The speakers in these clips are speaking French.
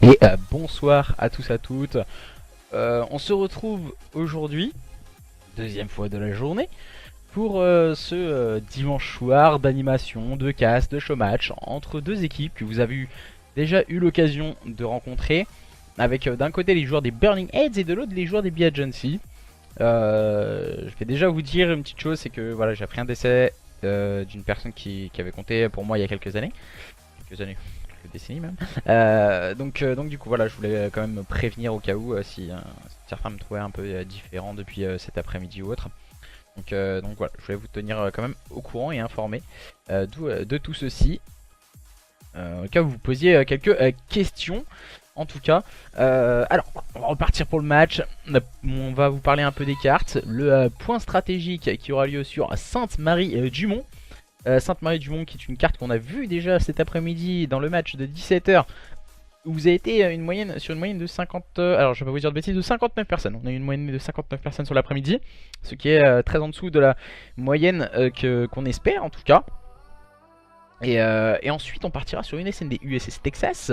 Et bonsoir à tous à toutes. On se retrouve aujourd'hui, deuxième fois de la journée, pour ce dimanche soir d'animation, de cast, de showmatch entre deux équipes que vous avez déjà eu l'occasion de rencontrer, avec d'un côté les joueurs des Burning Heads et de l'autre les joueurs des Bee Agency. Je vais déjà vous dire une petite chose, c'est que voilà, j'ai appris un décès d'une personne qui avait compté pour moi il y a quelques années. Quelques décennies même. Donc du coup voilà, je voulais quand même me prévenir au cas où si certains me trouvaient un peu différent depuis cet après-midi ou autre. Donc voilà, je voulais vous tenir quand même au courant et informé de tout ceci. Au cas où vous posiez quelques questions. En tout cas, alors on va repartir pour le match. On va vous parler un peu des cartes. Le point stratégique qui aura lieu sur Sainte-Marie-du-Mont. Sainte-Marie-du-Mont qui est une carte qu'on a vue déjà cet après-midi dans le match de 17h. Où vous avez été sur une moyenne de 50... alors je vais pas vous dire de bêtises, de 59 personnes. On a eu une moyenne de 59 personnes sur l'après-midi. Ce qui est très en dessous de la moyenne qu'on espère en tout cas. Et ensuite on partira sur une SND USS Texas.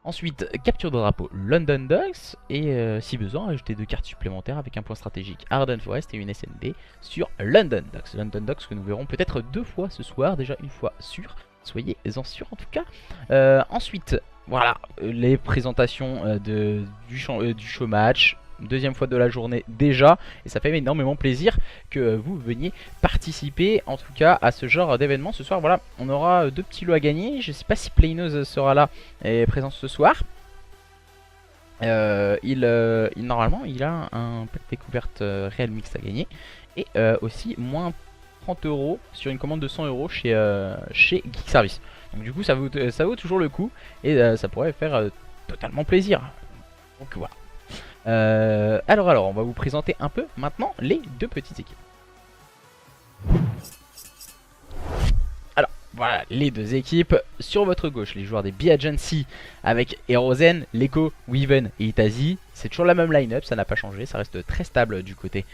Ensuite, capture de drapeau London Docks. Et si besoin, ajouter 2 cartes supplémentaires avec un point stratégique Arden Forest et une SND sur London Docks. London Docks que nous verrons peut-être 2 fois ce soir, déjà une fois sûr. Soyez-en sûrs en tout cas. Ensuite, voilà, les présentations du show match. Deuxième fois de la journée déjà, et ça fait énormément plaisir que vous veniez participer en tout cas à ce genre d'événement ce soir. Voilà, on aura 2 petits lots à gagner. Je sais pas si Playnose sera là et présent ce soir. Normalement il a un pack découverte réel mixte à gagner et aussi moins 30 € sur une commande de 100 € chez Geek Service. Donc du coup ça vaut toujours le coup et ça pourrait faire totalement plaisir. Donc voilà. Alors, on va vous présenter un peu maintenant les 2 petites équipes. Alors, voilà les 2 équipes. Sur votre gauche, les joueurs des Bee Agency avec Erozen, Leko, Weaven et Itazi. C'est toujours la même line-up, ça n'a pas changé, ça reste très stable du côté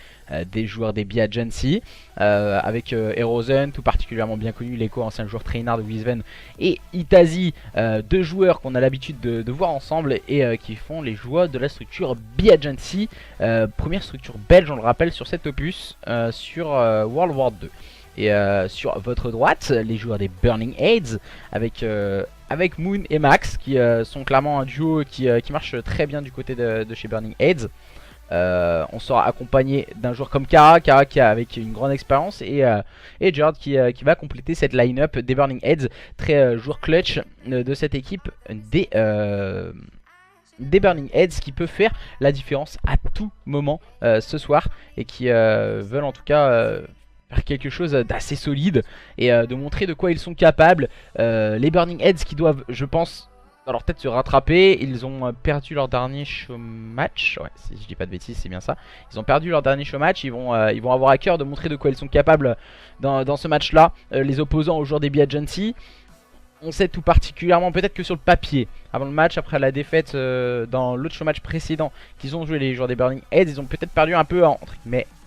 des joueurs des Bee Agency. Avec Erozen, tout particulièrement bien connu, Leko, ancien joueur Trainard de Weaven, et Itazi, 2 joueurs qu'on a l'habitude de voir ensemble et qui font les joueurs de la structure Bee Agency. Première structure belge, on le rappelle, sur cet opus, sur World War 2. Et sur votre droite, les joueurs des Burning Heads avec Moon et Max qui sont clairement un duo qui marche très bien du côté de chez Burning Heads. On sera accompagné d'un joueur comme Kara qui a avec une grande expérience et Jared qui va compléter cette line-up des Burning Heads, très joueur clutch de cette équipe des Burning Heads qui peut faire la différence à tout moment ce soir et qui veulent en tout cas faire quelque chose d'assez solide et de montrer de quoi ils sont capables. Les Burning Heads qui doivent, je pense, dans leur tête se rattraper. Ils ont perdu leur dernier show match. Ouais, si je dis pas de bêtises, c'est bien ça. Ils ont perdu leur dernier show match. Ils vont avoir à cœur de montrer de quoi ils sont capables dans ce match là. Les opposants aux joueurs des Bee Agency, on sait tout particulièrement, peut-être que sur le papier, avant le match, après la défaite dans l'autre show match précédent qu'ils ont joué, les joueurs des Burning Heads, ils ont peut-être perdu un peu en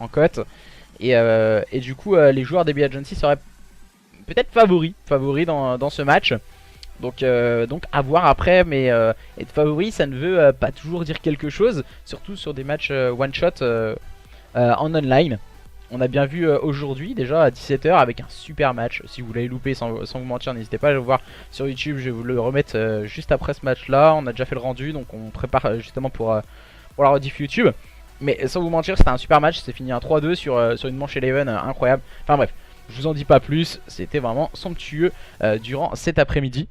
cote. Et du coup les joueurs des Bee Agency seraient peut-être favoris dans ce match. Donc à voir après, mais être favori ça ne veut pas toujours dire quelque chose, surtout sur des matchs one shot en online. On a bien vu aujourd'hui déjà à 17h avec un super match. Si vous l'avez loupé sans vous mentir, n'hésitez pas à le voir sur YouTube, je vais vous le remettre juste après ce match là. On a déjà fait le rendu, donc on prépare justement pour la rediff YouTube. Mais sans vous mentir, c'était un super match, c'est fini un 3-2 sur une manche Eleven incroyable. Enfin bref, je vous en dis pas plus, c'était vraiment somptueux durant cet après-midi.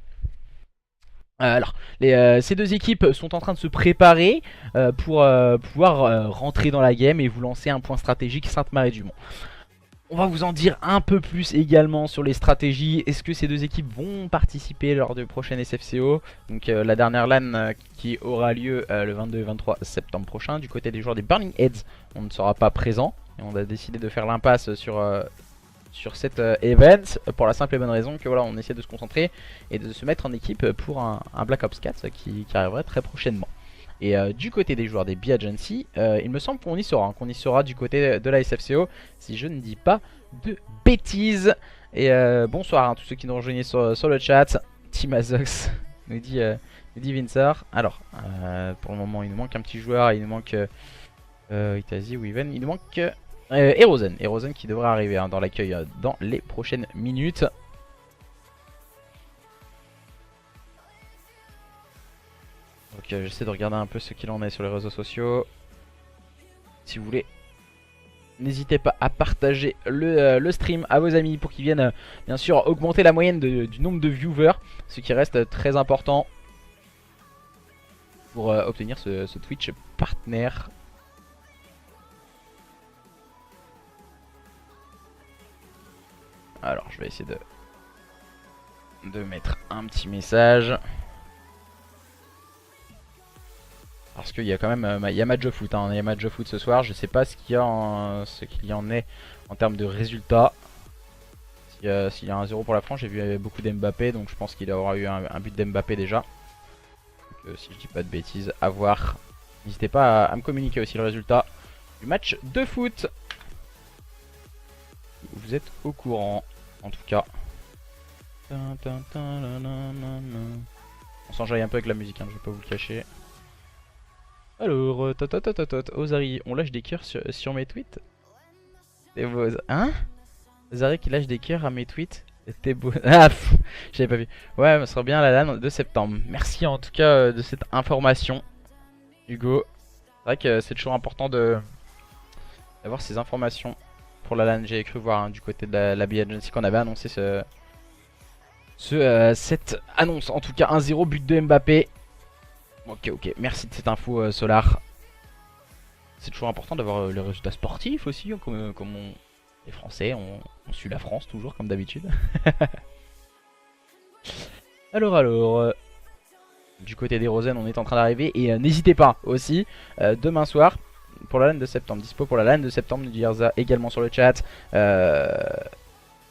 Alors, ces 2 équipes sont en train de se préparer pour pouvoir rentrer dans la game et vous lancer un point stratégique Sainte-Marie-du-Mont. On va vous en dire un peu plus également sur les stratégies. Est-ce que ces 2 équipes vont participer lors de prochaine SFCO? Donc la dernière LAN qui aura lieu le 22 et 23 septembre prochain. Du côté des joueurs des Burning Heads, on ne sera pas présent. Et on a décidé de faire l'impasse sur cet event pour la simple et bonne raison que voilà, on essaie de se concentrer et de se mettre en équipe pour un Black Ops 4 qui arriverait très prochainement. Et du côté des joueurs des Bee Agency, il me semble qu'on y sera, du côté de la SFCO, si je ne dis pas de bêtises. Et bonsoir à tous ceux qui nous rejoignent sur le chat. Team Azox, nous dit Vinsar. Alors, pour le moment, il nous manque un petit joueur. Il nous manque Itazi ou Even. Il nous manque Erozen. Erozen qui devrait arriver hein, dans l'accueil dans les prochaines minutes. Donc j'essaie de regarder un peu ce qu'il en est sur les réseaux sociaux. Si vous voulez, n'hésitez pas à partager le stream à vos amis pour qu'ils viennent bien sûr augmenter la moyenne du nombre de viewers. Ce qui reste très important pour obtenir ce Twitch partenaire. Alors je vais essayer de mettre un petit message. Parce qu'il y a quand même il y a match de foot, hein. Il y a match de foot ce soir. Je sais pas ce qu'il y en est en termes de résultats. S'il y a un 0 pour la France, j'ai vu beaucoup d'Mbappé, donc je pense qu'il aura eu un but d'Mbappé déjà. Donc, si je dis pas de bêtises, à voir. N'hésitez pas à me communiquer aussi le résultat du match de foot. Vous êtes au courant, en tout cas. On s'enjaille un peu avec la musique, hein, je vais pas vous le cacher. Alors, Ozari, on lâche des cœurs sur mes tweets. C'est beau, hein? Ozari qui lâche des cœurs à mes tweets. C'était beau. Ah, j'avais pas vu. Ouais, ça sera bien la LAN de septembre. Merci en tout cas de cette information, Hugo. C'est vrai que c'est toujours important d'avoir ces informations pour la LAN. J'ai cru voir hein, du côté de la BI Agency qu'on avait annoncé cette annonce. En tout cas, 1-0, but de Mbappé. Ok, merci de cette info Solar. C'est toujours important d'avoir les résultats sportifs aussi, hein, comme les Français, on suit la France toujours comme d'habitude. alors, du côté des Rosen, on est en train d'arriver et n'hésitez pas aussi, demain soir, pour la LAN de septembre, dispo pour la LAN de septembre, nous dit Erza également sur le chat.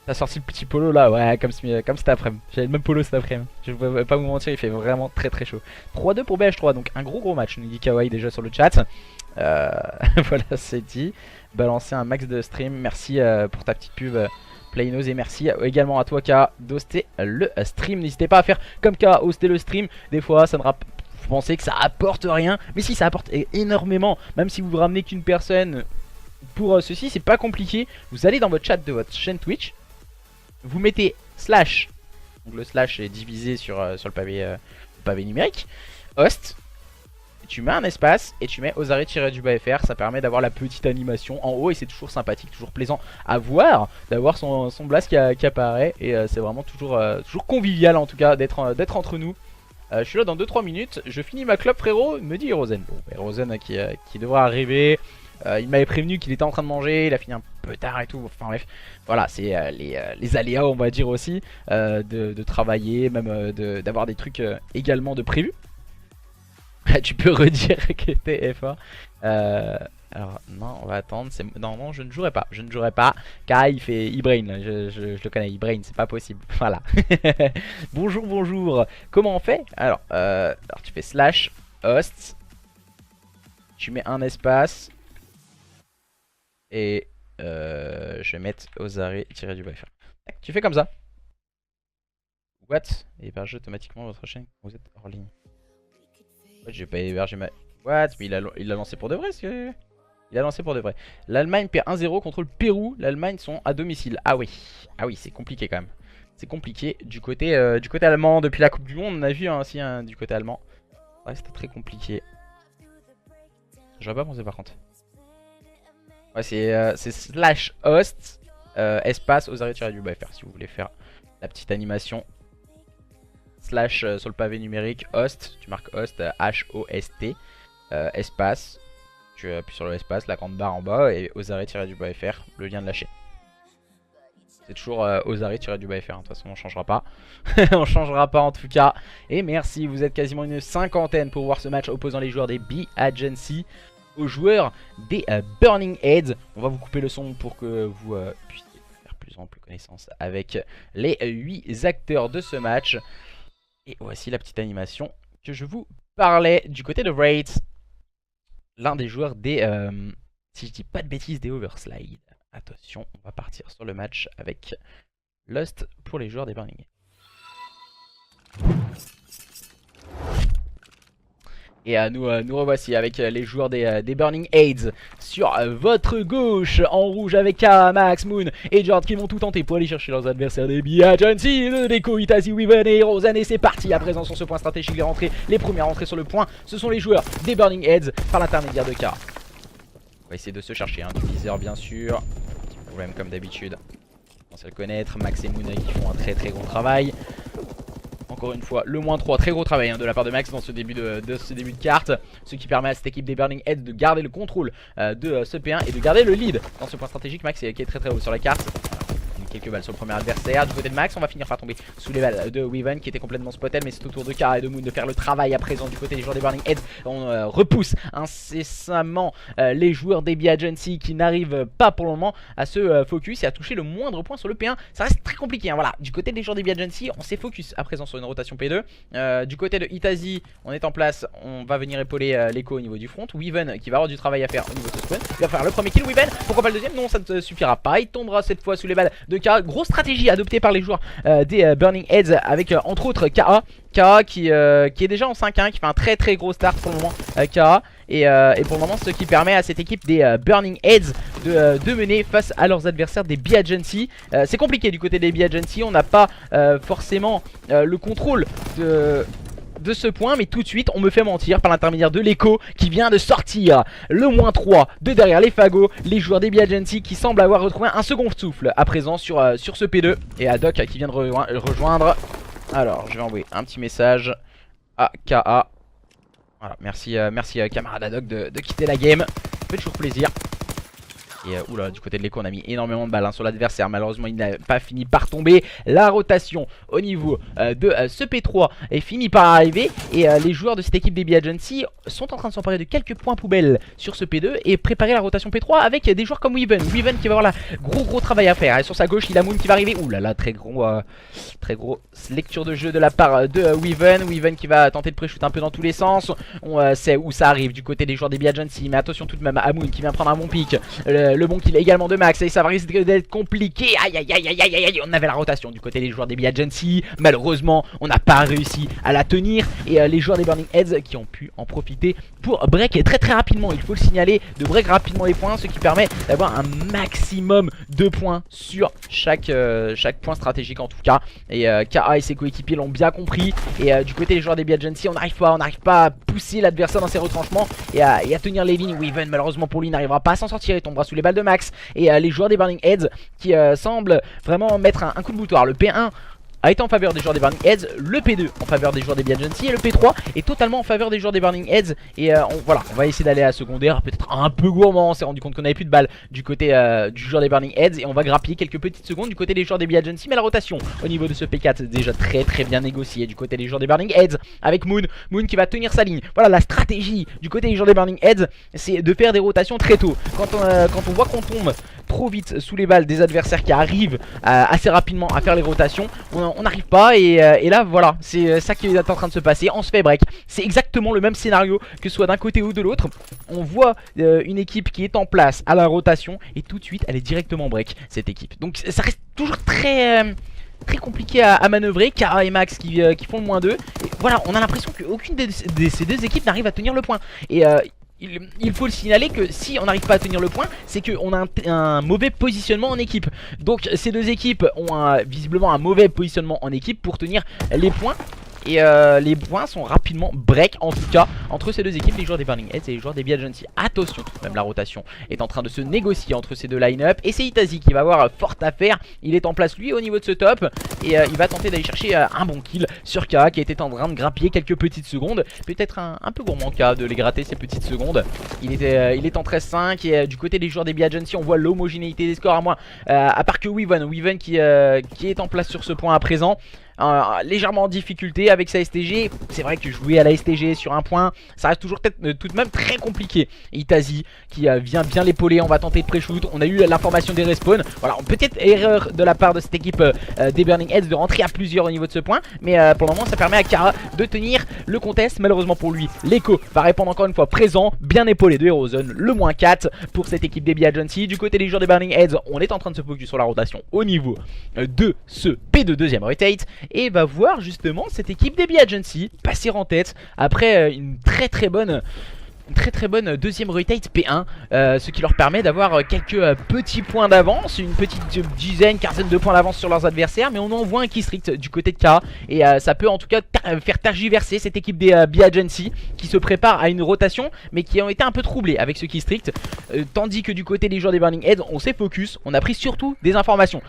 T'as sorti le petit polo là, ouais, comme cet après-midi. J'avais le même polo cet après-midi. Je vais pas vous mentir, il fait vraiment très chaud. 3-2 pour BH3, donc un gros match, nous dit Kawaii déjà sur le chat. Voilà, c'est dit. Balancer un max de stream. Merci pour ta petite pub, Playnos. Et merci également à toi, K, d'hoster le stream. N'hésitez pas à faire comme K, hoster le stream. Des fois, ça ne vous pensez que ça apporte rien. Mais si, ça apporte énormément. Même si vous ramenez qu'une personne pour ceci, c'est pas compliqué. Vous allez dans votre chat de votre chaîne Twitch. Vous mettez slash, donc le slash est divisé sur le pavé numérique, host, et tu mets un espace et tu mets osari-fr, ça permet d'avoir la petite animation en haut et c'est toujours sympathique, toujours plaisant à voir, d'avoir son blast qui apparaît et c'est vraiment toujours convivial en tout cas d'être entre nous. Je suis là dans 2-3 minutes, je finis ma clope frérot, me dit Erozen. Bon, Erozen qui devra arriver. Il m'avait prévenu qu'il était en train de manger, il a fini un peu tard et tout, enfin bref, voilà, c'est les aléas on va dire aussi, de travailler, même d'avoir des trucs également de prévu. Tu peux redire que t'es FA. Alors non, on va attendre, non, je ne jouerai pas, car il brain là, je le connais, il brain, c'est pas possible, voilà. Bonjour, comment on fait? Alors tu fais slash host, tu mets un espace. Et je vais mettre osari-fr. Tu fais comme ça. What? Héberger automatiquement votre chaîne quand vous êtes hors ligne. Ouais, j'ai pas hébergé ma... What? Mais il l'a lancé pour de vrai, il a lancé pour de vrai. L'Allemagne perd 1-0 contre le Pérou. L'Allemagne sont à domicile. Ah oui, c'est compliqué quand même. C'est compliqué du côté allemand. Depuis la Coupe du Monde, on a vu hein, aussi hein, du côté allemand. Ouais, c'était très compliqué. J'aurais pas pensé par contre. Ouais, c'est slash host espace osari-fr si vous voulez faire la petite animation. Slash sur le pavé numérique host, tu marques host H-O-S-T espace, tu appuies sur le espace, la grande barre en bas et osari-fr, le lien de la chaîne. C'est toujours osari-fr, de toute façon on changera pas. On changera pas en tout cas. Et merci, vous êtes quasiment une cinquantaine pour voir ce match opposant les joueurs des BI Agency aux joueurs des Burning Heads. On va vous couper le son pour que vous puissiez faire plus ample connaissance avec les 8 acteurs de ce match. Et voici la petite animation que je vous parlais du côté de Wraith. L'un des joueurs des, si je dis pas de bêtises, des Overslide. Attention, on va partir sur le match avec Lust pour les joueurs des Burning Heads. Et nous revoici avec les joueurs des Burning Aids sur votre gauche, en rouge avec K, Max, Moon et Jord qui vont tout tenter pour aller chercher leurs adversaires des B-Agency, le Deco, Itazi, Weaven et Rosen. Et c'est parti à présent sur ce point stratégique. Les premiers à rentrer sur le point, ce sont les joueurs des Burning Aids par l'intermédiaire de K. On va essayer de se chercher du viseur bien sûr, petit problème comme d'habitude, on sait le connaître. Max et Moon qui font un très gros travail. Encore une fois, le -3, très gros travail de la part de Max dans ce début de carte. Ce qui permet à cette équipe des Burning Heads de garder le contrôle de ce P1 et de garder le lead dans ce point stratégique. Max qui est très haut sur la carte. Quelques balles sur le premier adversaire. Du côté de Max, on va finir par tomber sous les balles de Weaven qui était complètement spotted. Mais c'est au tour de K et de Moon de faire le travail à présent du côté des joueurs des Burning Heads. On repousse incessamment les joueurs des B-Agency qui n'arrivent pas pour le moment à se focus et à toucher le moindre point sur le P1. Ça reste très compliqué, Voilà, du côté des joueurs des B-Agency, on s'est focus à présent sur une rotation P2. Du côté de Itazi, on est en place. On va venir épauler l'écho au niveau du front. Weaven qui va avoir du travail à faire au niveau de ce spawn. Il va faire le premier kill. Weaven, pourquoi pas le deuxième? Non, ça ne suffira pas. Il tombera cette fois sous les balles de K. Grosse stratégie adoptée par les joueurs des Burning Heads avec entre autres KA. KA qui est déjà en 5-1, qui fait un très gros start pour le moment. KA et pour le moment ce qui permet à cette équipe des Burning Heads de mener face à leurs adversaires des B-Agency. C'est compliqué du côté des B-Agency, on n'a pas forcément le contrôle de ce point, mais tout de suite on me fait mentir par l'intermédiaire de l'écho qui vient de sortir le -3 de derrière les fagots. Les joueurs des B-Agency qui semblent avoir retrouvé un second souffle à présent sur ce P2. Et Haddock qui vient de rejoindre. Alors je vais envoyer un petit message à KA. Voilà, merci camarade Haddock de quitter la game, ça fait toujours plaisir. Et oula, du côté de l'écho on a mis énormément de balles sur l'adversaire. Malheureusement il n'a pas fini par tomber. La rotation au niveau de ce P3 est finie par arriver. Et les joueurs de cette équipe des B-Agency sont en train de s'emparer de quelques points poubelles sur ce P2 et préparer la rotation P3 avec des joueurs comme Weaven. Weaven qui va avoir là gros travail à faire. Et sur sa gauche il a Moon qui va arriver. Ouh là là, très gros lecture de jeu de la part de Weaven. Weaven qui va tenter de pré-shoot un peu dans tous les sens. On sait où ça arrive du côté des joueurs des B-Agency. Mais attention tout de même à Moon qui vient prendre un bon pic. Le bon kill également de Max et ça va risquer d'être compliqué. Aïe, on avait la rotation du côté des joueurs des B-Agency. Malheureusement on n'a pas réussi à la tenir. Et les joueurs des Burning Heads qui ont pu en profiter pour break très rapidement, il faut le signaler, de break rapidement les points, ce qui permet d'avoir un maximum de points sur chaque point stratégique en tout cas. Et KA et ses coéquipiers l'ont bien compris. Et du côté des joueurs des B-Agency on n'arrive pas à pousser l'adversaire dans ses retranchements et à tenir les lignes. Weaven malheureusement pour lui n'arrivera pas à s'en sortir, il tombera sous les balles de Max. Et les joueurs des Burning Heads qui semblent vraiment mettre un coup de boutoir. Le P1 a été en faveur des joueurs des Burning Heads, le P2 en faveur des joueurs des B-Agency et le P3 est totalement en faveur des joueurs des Burning Heads. Et voilà, on va essayer d'aller à secondaire, peut-être un peu gourmand. On s'est rendu compte qu'on avait plus de balles du côté du joueur des Burning Heads et on va grappiller quelques petites secondes du côté des joueurs des B-Agency. Mais la rotation au niveau de ce P4 est déjà très bien négociée du côté des joueurs des Burning Heads avec Moon qui va tenir sa ligne. Voilà, la stratégie du côté des joueurs des Burning Heads, c'est de faire des rotations très tôt. Quand on voit qu'on tombe trop vite sous les balles des adversaires qui arrivent assez rapidement à faire les rotations, on n'arrive pas. Et là voilà, c'est ça qui est en train de se passer. On se fait break. C'est exactement le même scénario que ce soit d'un côté ou de l'autre. On voit une équipe qui est en place à la rotation et tout de suite elle est directement break, cette équipe. Donc ça reste toujours très compliqué à manœuvrer. Kara et Max qui font le -2. Et voilà, on a l'impression qu'aucune de ces deux équipes n'arrive à tenir le point. Et il faut le signaler que si on n'arrive pas à tenir le point, c'est qu'on a un mauvais positionnement en équipe. Donc ces deux équipes ont visiblement un mauvais positionnement en équipe pour tenir les points. Et les points sont rapidement break en tout cas entre ces deux équipes, les joueurs des Burning Heads et les joueurs des B-Agency. Attention, même la rotation est en train de se négocier entre ces deux line-up. Et c'est Itazi qui va avoir fort à faire. Il est en place lui au niveau de ce top. Et il va tenter d'aller chercher un bon kill sur K qui était en train de grappiller quelques petites secondes. Peut-être un peu gourmand K de les gratter ces petites secondes. Il est en 13-5. Et du côté des joueurs des B-Agency on voit l'homogénéité des scores à moins. À part que Weaven qui est en place sur ce point à présent. Légèrement en difficulté avec sa STG. C'est vrai que jouer à la STG sur un point, ça reste toujours tout de même très compliqué. Itazi qui vient bien l'épauler. On va tenter de pré-shoot. On a eu l'information des respawns. Voilà, peut-être erreur de la part de cette équipe des Burning Heads de rentrer à plusieurs au niveau de ce point. Mais pour le moment ça permet à Kara de tenir le contest. Malheureusement pour lui, l'écho va répondre encore une fois présent. Bien épaulé de Herozone, le -4 pour cette équipe des B-Agency. Du côté des joueurs des Burning Heads, on est en train de se focus sur la rotation au niveau de ce P2 deuxième rotate. et va voir justement cette équipe des B-Agency passer en tête après une très très bonne deuxième rotate P1, ce qui leur permet d'avoir quelques petits points d'avance, une petite dizaine, quinzaine de points d'avance sur leurs adversaires, mais on en voit un qui strict du côté de K, et ça peut en tout cas faire tergiverser cette équipe des B-Agency qui se prépare à une rotation, mais qui ont été un peu troublés avec ce qui strict, tandis que du côté des joueurs des Burning Heads, on s'est focus, on a pris surtout des informations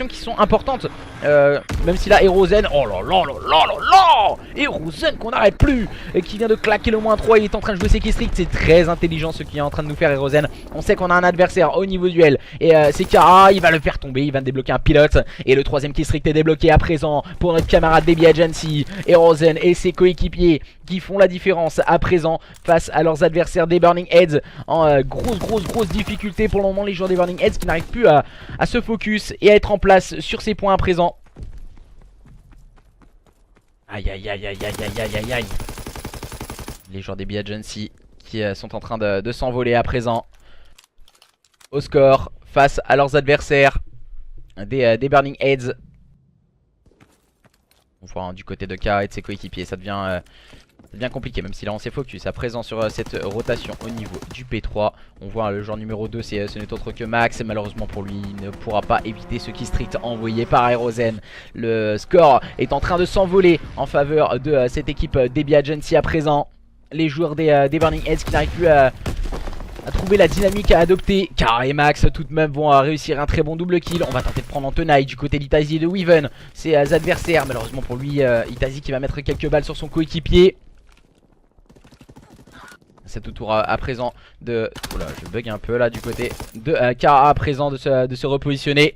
qui sont importantes, même si là Erozen, oh là là là là là là, Erozen qu'on n'arrête plus, qui vient de claquer le -3, il est en train de jouer ses strict, c'est très intelligent ce qu'il est en train de nous faire Erozen. On sait qu'on a un adversaire au niveau duel et c'est Kara, il va le faire tomber, il va débloquer un pilote et le troisième qui strict est débloqué à présent pour notre camarade des B-Agency. Erozen et ses coéquipiers qui font la différence à présent face à leurs adversaires des Burning Heads en grosse difficulté pour le moment, les joueurs des Burning Heads qui n'arrivent plus à se focus et à être en place sur ces points à présent. Aïe aïe aïe aïe aïe aïe aïe aïe. Les joueurs des B-Agency qui sont en train de s'envoler à présent au score face à leurs adversaires des Burning Heads. On voit du côté de K et de ses coéquipiers, ça devient compliqué, même si là on s'est focus à présent sur cette rotation au niveau du P3. On voit le joueur numéro 2, ce n'est autre que Max, et malheureusement pour lui il ne pourra pas éviter ce qui strict envoyé par Erozen. Le score est en train de s'envoler en faveur de cette équipe des B-Agency à présent. Les joueurs des Burning Heads qui n'arrivent plus à trouver la dynamique à adopter. Car et Max tout de même vont réussir un très bon double kill. On va tenter de prendre en tenaille du côté d'Itazi et de Weaven, ses adversaires. Malheureusement pour lui, Itazi qui va mettre quelques balles sur son coéquipier. C'est au tour à présent de... Oula, je bug un peu là du côté de Kara à présent de se repositionner.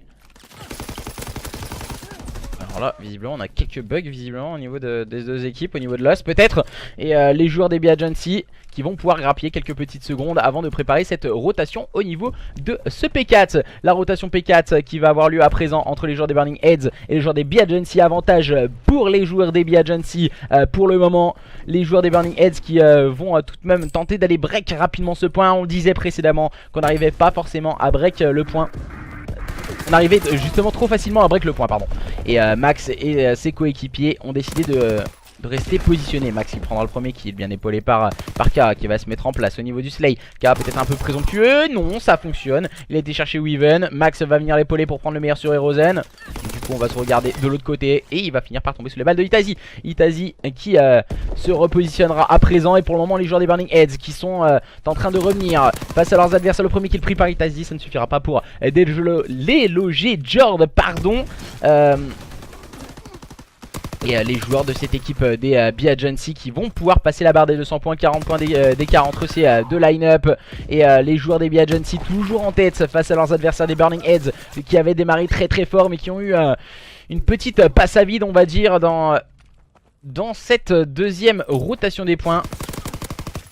Alors là, visiblement, on a quelques bugs visiblement au niveau des deux équipes, au niveau de Lost peut-être. Et les joueurs des B-Agency qui vont pouvoir grappiller quelques petites secondes avant de préparer cette rotation au niveau de ce P4. La rotation P4 qui va avoir lieu à présent entre les joueurs des Burning Heads et les joueurs des B-Agency. Avantage pour les joueurs des B-Agency pour le moment. Les joueurs des Burning Heads qui vont tout de même tenter d'aller break rapidement ce point. On le disait précédemment qu'on n'arrivait pas forcément à break le point. On arrivait justement trop facilement à break le point, pardon. Et Max et ses coéquipiers ont décidé de rester positionnés. Max il prendra le premier kill, bien épaulé par K qui va se mettre en place au niveau du Slay. K peut-être un peu présomptueux, non ça fonctionne. Il a été chercher Weaven, Max va venir l'épauler pour prendre le meilleur sur Erozen. Du coup on va se regarder de l'autre côté et il va finir par tomber sous les balles de Itazi. Itazi qui se repositionnera à présent. Et pour le moment les joueurs des Burning Heads qui sont en train de revenir face à leurs adversaires. Le premier kill pris par Itazi, ça ne suffira pas pour déloger Jord, pardon. Et les joueurs de cette équipe des B-Agency qui vont pouvoir passer la barre des 200 points, 40 points d'écart entre ces deux line-up. Et les joueurs des B-Agency toujours en tête face à leurs adversaires des Burning Heads qui avaient démarré très fort mais qui ont eu une petite passe à vide on va dire dans cette deuxième rotation des points.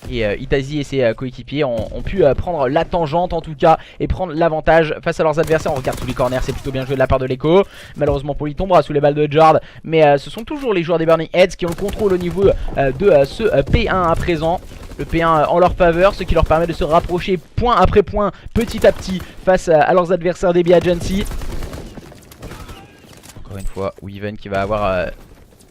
Et Itazi et ses coéquipiers ont pu prendre la tangente en tout cas et prendre l'avantage face à leurs adversaires. On regarde tous les corners, c'est plutôt bien joué de la part de l'Echo. Malheureusement pour lui, il tombera sous les balles de Jord. Mais ce sont toujours les joueurs des Burning Heads qui ont le contrôle au niveau de ce P1 à présent. Le P1 en leur faveur, ce qui leur permet de se rapprocher point après point, petit à petit, face à leurs adversaires des B-Agency. Encore une fois, Weaven qui va avoir...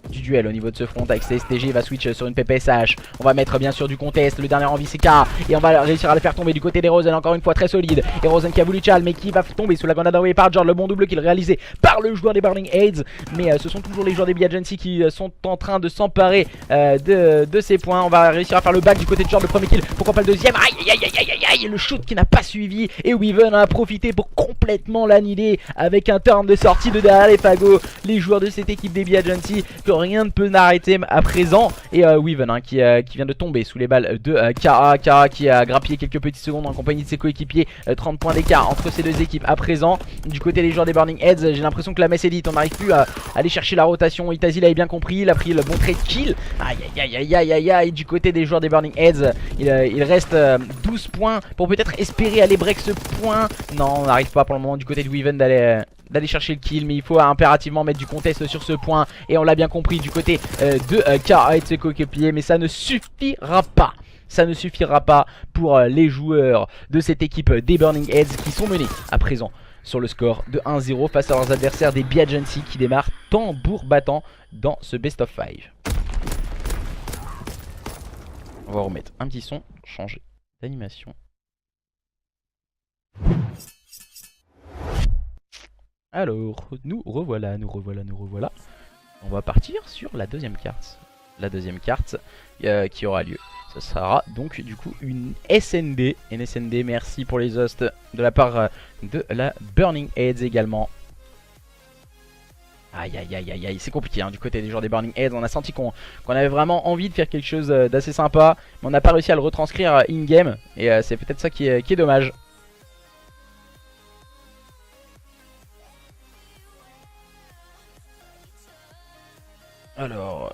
du duel au niveau de ce front avec CSTG. Il va switch sur une PPSH. On va mettre bien sûr du contest. Le dernier envie c'est K. Et on va réussir à le faire tomber du côté d'Erozen. Encore une fois très solide. Erozen qui a voulu chal mais qui va tomber sous la grenade envoyée par Jord. Le bon double qu'il réalisé par le joueur des Burning Heads. Mais ce sont toujours les joueurs des B-Agency qui sont en train de s'emparer de ces points. On va réussir à faire le back du côté de Jord. Le premier kill. Pourquoi pas le deuxième? Aïe aïe aïe aïe aïe aïe. Le shoot qui n'a pas suivi. Et Weaven a profité pour complètement l'annihiler avec un turn de sortie de derrière les fagots. Les joueurs de cette équipe des B-Agency que rien ne peut n'arrêter à présent. Et Weaven qui vient de tomber sous les balles de Kara. Kara qui a grappillé quelques petites secondes en compagnie de ses coéquipiers. 30 points d'écart entre ces deux équipes à présent. Du côté des joueurs des Burning Heads, j'ai l'impression que la messe est dite. On n'arrive plus à aller chercher la rotation. Itazi l'avait bien compris, il a pris le bon trade kill. Aïe aïe aïe aïe aïe aïe. Du côté des joueurs des Burning Heads, il reste 12 points pour peut-être espérer aller break ce point. Non, on n'arrive pas pour le moment du côté de Weaven d'aller chercher le kill, mais il faut impérativement mettre du contest sur ce point. Et on l'a bien compris du côté de Kara et de ses coéquipiers, mais ça ne suffira pas. Ça ne suffira pas pour les joueurs de cette équipe des Burning Heads qui sont menés à présent sur le score de 1-0 face à leurs adversaires des B-Agency qui démarrent tambour battant dans ce best of 5. On va remettre un petit son, changer d'animation. Alors, nous revoilà. On va partir sur la deuxième carte. La deuxième carte qui aura lieu. Ce sera donc du coup une SND. Une SND, merci pour les hosts de la part de la Burning Heads également. Aïe aïe aïe aïe aïe, c'est compliqué hein, du côté des joueurs des Burning Heads. On a senti qu'on avait vraiment envie de faire quelque chose d'assez sympa, mais on n'a pas réussi à le retranscrire in-game. Et c'est peut-être ça qui est dommage. Alors...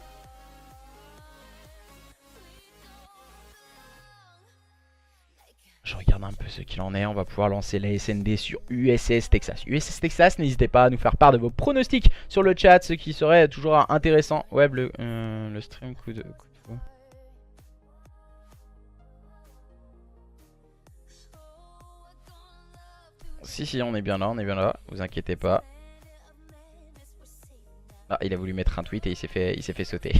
je regarde un peu ce qu'il en est, on va pouvoir lancer la SND sur USS Texas. USS Texas, n'hésitez pas à nous faire part de vos pronostics sur le chat, ce qui serait toujours intéressant. Web, le stream coup de fou. Si, on est bien là, vous inquiétez pas. Ah, il a voulu mettre un tweet et il s'est fait sauter.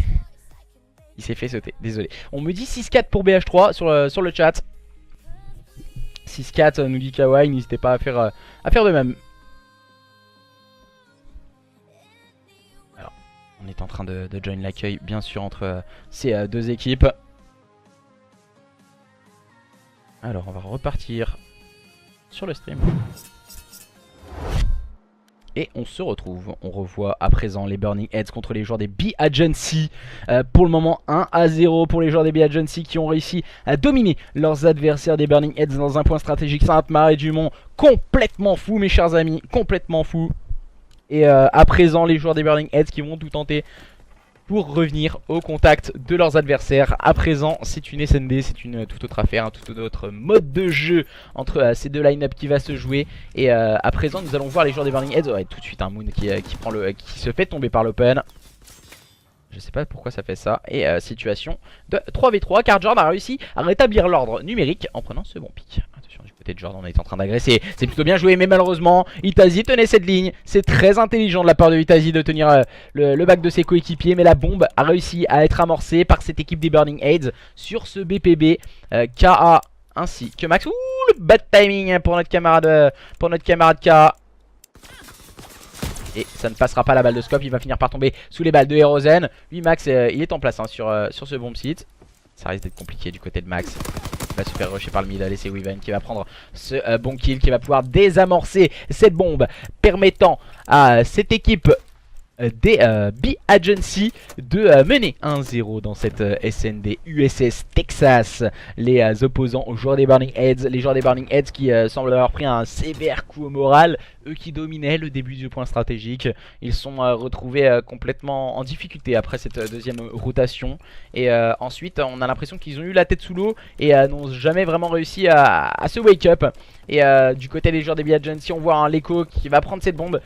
Il s'est fait sauter, désolé. On me dit 6-4 pour BH3 sur le chat. 6-4 nous dit Kawaii, n'hésitez pas à faire de même. Alors, on est en train de join l'accueil, bien sûr, entre ces deux équipes. Alors, on va repartir sur le stream. Et on se retrouve, on revoit à présent les Burning Heads contre les joueurs des B-Agency. Pour le moment 1-0 pour les joueurs des B-Agency qui ont réussi à dominer leurs adversaires des Burning Heads dans un point stratégique Sainte-Marie-du-Mont. Complètement fou mes chers amis, complètement fou. Et à présent les joueurs des Burning Heads qui vont tout tenter pour revenir au contact de leurs adversaires. À présent c'est une SND, c'est une toute autre affaire, un tout autre mode de jeu entre ces deux line-up qui va se jouer. Et à présent nous allons voir les joueurs des Burning Heads. Ouais, tout de suite un Moon qui se fait tomber par l'open. Je sais pas pourquoi ça fait ça. Et situation de 3v3 car Jordan a réussi à rétablir l'ordre numérique en prenant ce bon pic. Attention, du côté de Jordan on est en train d'agresser. C'est plutôt bien joué mais malheureusement Itazi tenait cette ligne. C'est très intelligent de la part de Itazi de tenir le back de ses coéquipiers. Mais la bombe a réussi à être amorcée par cette équipe des Burning Heads sur ce BPB. KA ainsi que Max. Ouh, le bad timing pour notre camarade KA. Et ça ne passera pas la balle de scope, il va finir par tomber sous les balles de Herozen. Lui Max il est en place hein, sur ce bomb site. Ça risque d'être compliqué du côté de Max. Il va se faire rusher par le mid, allez c'est Weaven qui va prendre ce bon kill, qui va pouvoir désamorcer cette bombe, permettant à cette équipe des B-Agency de mener 1-0 dans cette SND USS Texas. Les opposants aux joueurs des Burning Heads. Les joueurs des Burning Heads qui semblent avoir pris un sévère coup au moral. Eux qui dominaient le début du point stratégique. Ils sont retrouvés complètement en difficulté après cette deuxième rotation. Et ensuite on a l'impression qu'ils ont eu la tête sous l'eau et n'ont jamais vraiment réussi à se wake up. Et du côté des joueurs des B-Agency on voit un Leko qui va prendre cette bombe.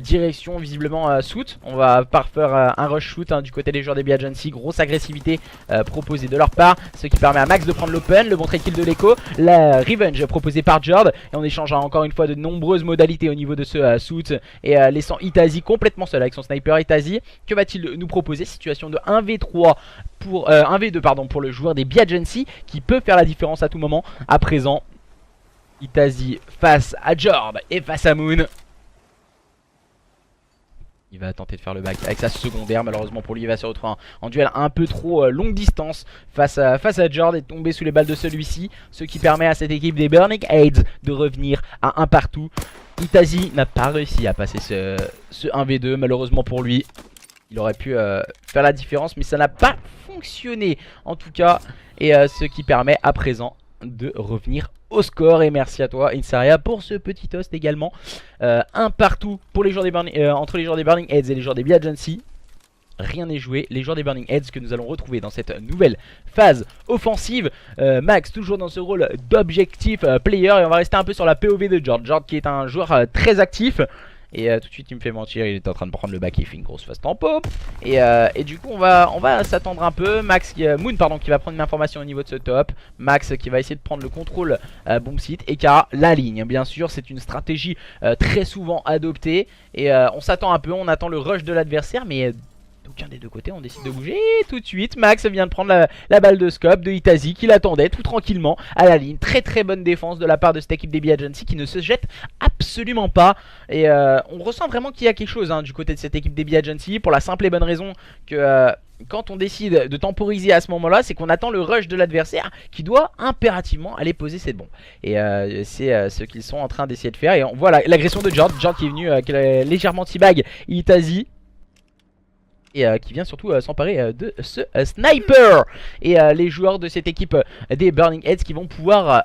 Direction visiblement shoot. On va par faire un rush shoot hein, du côté des joueurs des B-Agency. Grosse agressivité proposée de leur part, ce qui permet à Max de prendre l'open. Le bon trade kill de l'Echo, la revenge proposée par Jord. Et on échangera encore une fois de nombreuses modalités au niveau de ce shoot. Et laissant Itazi complètement seul avec son sniper. Itazi, que va-t-il nous proposer? Situation de 1v3 pour 1v2 pardon, pour le joueur des B-Agency qui peut faire la différence à tout moment. À présent Itazi face à Jord et face à Moon. Il va tenter de faire le back avec sa secondaire. Malheureusement pour lui il va se retrouver en duel un peu trop longue distance face à Jord et tomber sous les balles de celui-ci. Ce qui permet à cette équipe des Burning Heads de revenir à un partout. Itazi n'a pas réussi à passer ce 1v2 malheureusement pour lui. Il aurait pu faire la différence mais ça n'a pas fonctionné en tout cas. Et ce qui permet à présent de revenir au score. Et merci à toi Insaria pour ce petit toast également. Un partout pour les joueurs des entre les joueurs des Burning Heads et les joueurs des B-Agency. Rien n'est joué, les joueurs des Burning Heads que nous allons retrouver dans cette nouvelle phase offensive. Max toujours dans ce rôle d'objectif player. Et on va rester un peu sur la POV de Jord. Jord qui est un joueur très actif Et tout de suite il me fait mentir, il était en train de prendre le bac, il fait une grosse face tempo. Et du coup on va s'attendre un peu. Moon pardon, qui va prendre une information au niveau de ce top. Max qui va essayer de prendre le contrôle bomb site. Et Kara la ligne, bien sûr c'est une stratégie très souvent adoptée. Et on s'attend un peu, on attend le rush de l'adversaire. Mais d'aucun des deux côtés on décide de bouger. Et tout de suite Max vient de prendre la balle de scope de Itazi qui l'attendait tout tranquillement à la ligne. Très très bonne défense de la part de cette équipe des B Agency qui ne se jette absolument pas. Et on ressent vraiment qu'il y a quelque chose du côté de cette équipe des B Agency, pour la simple et bonne raison que quand on décide de temporiser à ce moment là, c'est qu'on attend le rush de l'adversaire qui doit impérativement aller poser cette bombe. Et c'est ce qu'ils sont en train d'essayer de faire. Et on voit l'agression de Jord qui est venu légèrement teabag Itazi. Et qui vient surtout s'emparer de ce sniper. Et les joueurs de cette équipe des Burning Heads qui vont pouvoir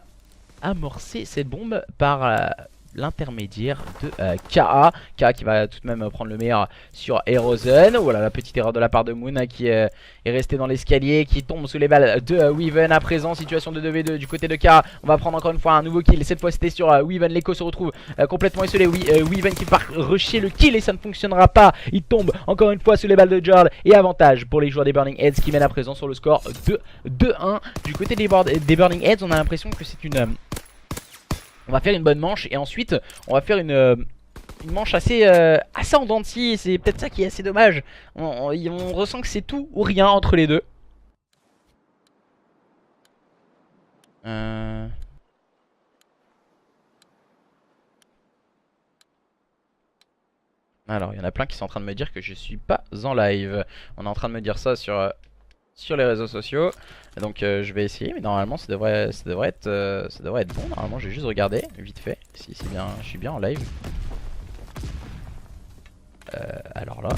amorcer cette bombe par l'intermédiaire de KA. KA qui va tout de même prendre le meilleur sur Erozen. Voilà la petite erreur de la part de Moon qui est resté dans l'escalier, qui tombe sous les balles de Weaven. À présent situation de 2v2 du côté de KA. On va prendre encore une fois un nouveau kill. Cette fois c'était sur Weaven. L'Echo se retrouve complètement isolé. Weaven qui part rusher le kill et ça ne fonctionnera pas. Il tombe encore une fois sous les balles de Jord. Et avantage pour les joueurs des Burning Heads qui mènent à présent sur le score de 2-1. Du côté des Burning Heads on a l'impression que c'est une... On va faire une bonne manche et ensuite on va faire une manche assez en dents de scie. C'est peut-être ça qui est assez dommage. On ressent que c'est tout ou rien entre les deux. Alors il y en a plein qui sont en train de me dire que je suis pas en live. On est en train de me dire ça sur les réseaux sociaux. Donc je vais essayer, mais normalement ça devrait être bon. Normalement j'ai juste regardé vite fait si c'est bien, je suis bien en live. Alors là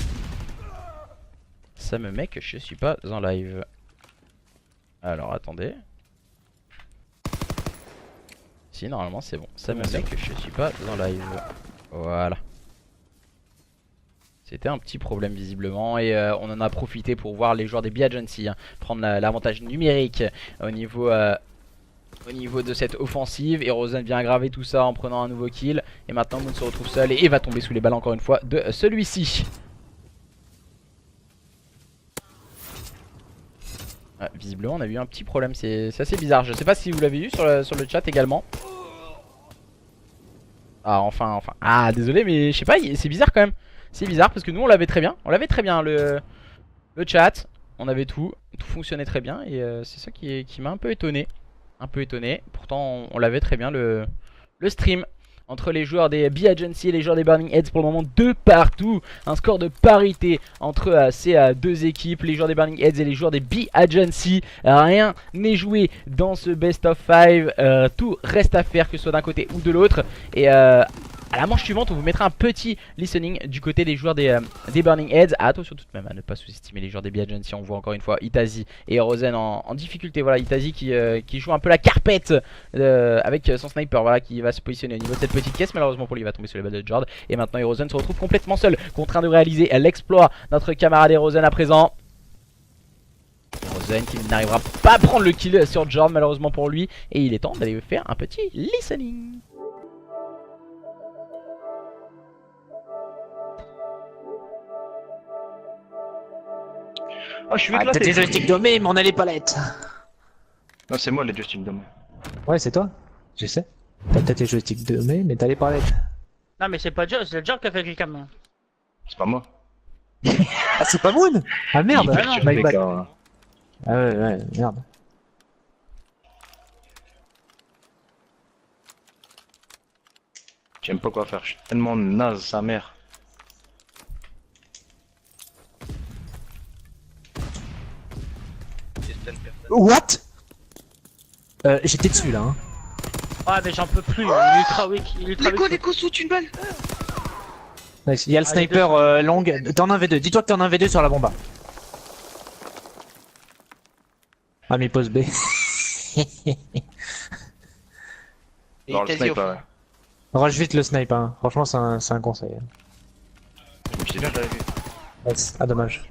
ça me met que je suis pas en live. Alors attendez. Si normalement c'est bon, ça me met que je suis pas en live. Voilà. C'était un petit problème visiblement et on en a profité pour voir les joueurs des B Agency prendre l'avantage numérique au niveau de cette offensive. Et Rosen vient aggraver tout ça en prenant un nouveau kill. Et maintenant Moon se retrouve seul et va tomber sous les balles encore une fois de celui-ci. Visiblement on a eu un petit problème, c'est assez bizarre. Je sais pas si vous l'avez vu sur le chat également. Ah enfin. Ah désolé mais je sais pas, c'est bizarre quand même. C'est bizarre parce que nous on l'avait très bien. On l'avait très bien le chat. On avait tout fonctionnait très bien. Et c'est ça qui m'a un peu étonné. Pourtant on l'avait très bien le stream. Entre les joueurs des B Agency et les joueurs des Burning Heads pour le moment 2 partout. Un score de parité entre ces deux équipes. Les joueurs des Burning Heads et les joueurs des B Agency. Rien n'est joué dans ce best of 5. Tout reste à faire que ce soit d'un côté ou de l'autre. Et à la manche suivante on vous mettra un petit listening du côté des joueurs des Burning Heads. Attention tout de même à ne pas sous-estimer les joueurs des B Agency. On voit encore une fois Itazi et Rosen en difficulté. Voilà Itazi qui joue un peu la carpette avec son sniper. Voilà qui va se positionner au niveau de cette petite caisse. Malheureusement pour lui il va tomber sur les balles de Jord. Et maintenant Rosen se retrouve complètement seul, contraint de réaliser l'exploit. Notre camarade Rosen à présent. Rosen qui n'arrivera pas à prendre le kill sur Jord malheureusement pour lui. Et il est temps d'aller faire un petit listening. Oh, je suis éclaté. T'as tes joysticks dommés, mais on a les palettes. Non, c'est moi les joysticks dommés. Ouais, c'est toi. Je sais. T'as peut-être tes joysticks dommés, mais t'as les palettes. Non mais c'est pas Joe, c'est le Joe qui a fait le cam. C'est pas moi. Ah, c'est pas Moon. Ah merde. Il perturbe My les bad. gars. Ah ouais, merde. J'aime pas quoi faire, je suis tellement naze sa mère. What? J'étais dessus là. Hein. Ouais mais j'en peux plus, il est ultra weak, il est ultra weak. L'écho saute une balle. Nice. Il y a le sniper longue. T'es en 1v2. Dis-toi que t'es en 1v2 sur la bomba. Ah mais pose B. Dans le sniper, ouais. Rush vite le sniper. Hein. Franchement c'est un conseil. Je sais bien que je l'avais vu. Yes. Ah dommage.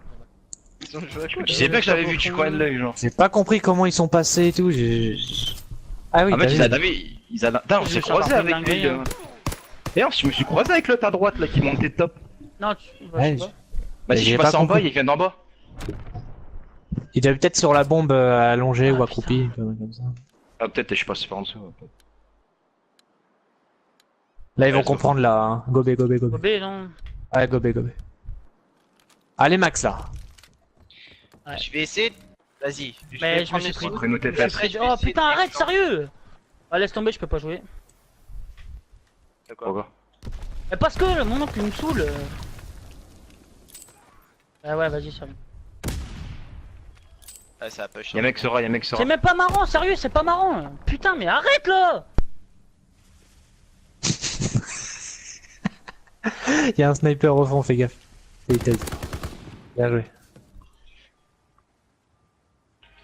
Je sais bien que je l'avais vu, tu crois de l'œil genre. J'ai pas compris comment ils sont passés et tout. Ah oui. En fait, t'as ils vu. avaient. Putain, on s'est croisés avec lui. D'ailleurs, je me suis croisé avec l'autre à droite là qui montait top. Non, tu. Bah, Ouais, je sais pas. Bah, si j'ai je pas passe en bas, compris. il vient d'en bas. Il doit peut-être sur la bombe allongée Ah, ou putain. accroupi, comme ça. Ah, peut-être, je passe par en dessous. Là, ils vont Ouais, comprendre là. Hein. Gobé, gobé, gobé. Gobé, non. Ouais, gobé, gobé. Allez, Max là. Ouais. Je vais essayer. Vas-y. Mais vais je me prendre suis le pris. son. Prénom tes Je me suis fesses. pris- je vais Oh essayer putain, de arrête, descendre. sérieux. Ah, laisse tomber, je peux pas jouer. De quoi Pourquoi? Mais parce que mon oncle il me saoule. Ah ouais, vas-y, sérieux. Ah, ça a push. Y'a mec sera, y'a mec sera. C'est même pas marrant, sérieux, c'est pas marrant. Putain, mais arrête là. Il y a un sniper au fond, fais gaffe. C'est Italie. Bien joué.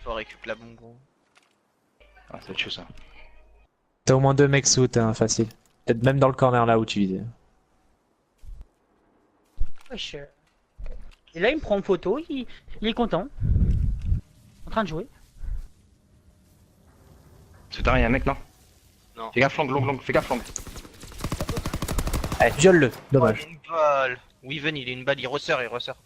Faut récupérer la bombe gros. Ah, c'est chaud ça. T'as au moins 2 mecs sous, hein, facile. Peut-être même dans le corner là où tu visais. Wesh. Et là, il me prend en photo, il est content. En train de jouer. Souterrain, y'a un mec, non? Non. Fais gaffe, long, fais gaffe, long. Allez, viole-le. Dommage. Oh, une balle. Weaven, il est une balle, il ressort, il ressort.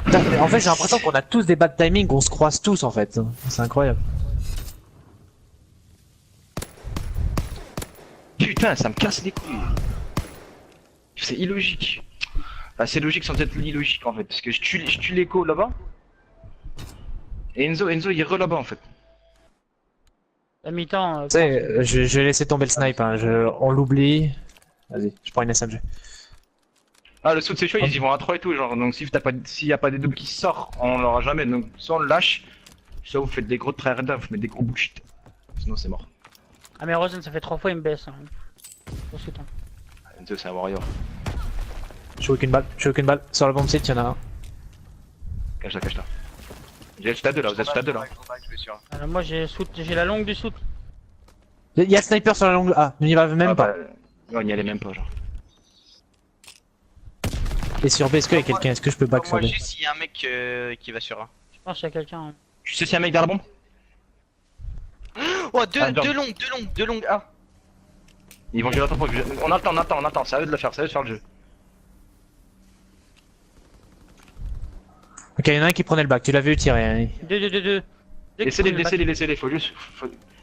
Putain, mais en fait, j'ai l'impression qu'on a tous des bad timing, on se croise tous en fait. C'est incroyable. Putain, ça me casse les couilles. C'est illogique. Enfin, c'est logique sans être illogique en fait. Parce que je tue l'écho là-bas. Et Enzo, il re là-bas en fait. À mi-temps. Tu sais, je vais laisser tomber le snipe, hein. On l'oublie. Vas-y, je prends une SMG. Ah, le saut de c'est chaud, ils y vont à 3 et tout. Genre, donc s'il y a pas des doubles qui sortent, on l'aura jamais. Donc, soit on le lâche, soit vous faites des gros tryhards, vous mettez des gros bullshit. Sinon, c'est mort. Ah, mais Rosen, ça fait 3 fois, il me baisse. Hein. Pour ce temps. Enzo, c'est un warrior. Je joue qu'une balle. Sur la bombe site, y'en a un. Cache-la. J'ai le stade 2 là, vous êtes stade 2 là. Je vais sur. Alors, moi, j'ai la longue du soute. Il y a le sniper sur la longue. Ah, on y va même Ah, pas. bah, non, on y allait même pas, genre. Et sur B, est-ce qu'il y a quelqu'un? Est-ce que je peux back sur Moi, B? juste s'il y a un mec qui va sur A. Je pense qu'il y a quelqu'un. Hein. Tu sais s'il y a un mec derrière la bombe? Oh, Ah, deux longues A. Ils vont jouer l'attendre. On attend, c'est à eux de le faire, c'est à eux de faire le jeu. Ok, il y en a un qui prenait le back, tu l'avais eu tirer. Hein. 2. Laissez-les, faut juste.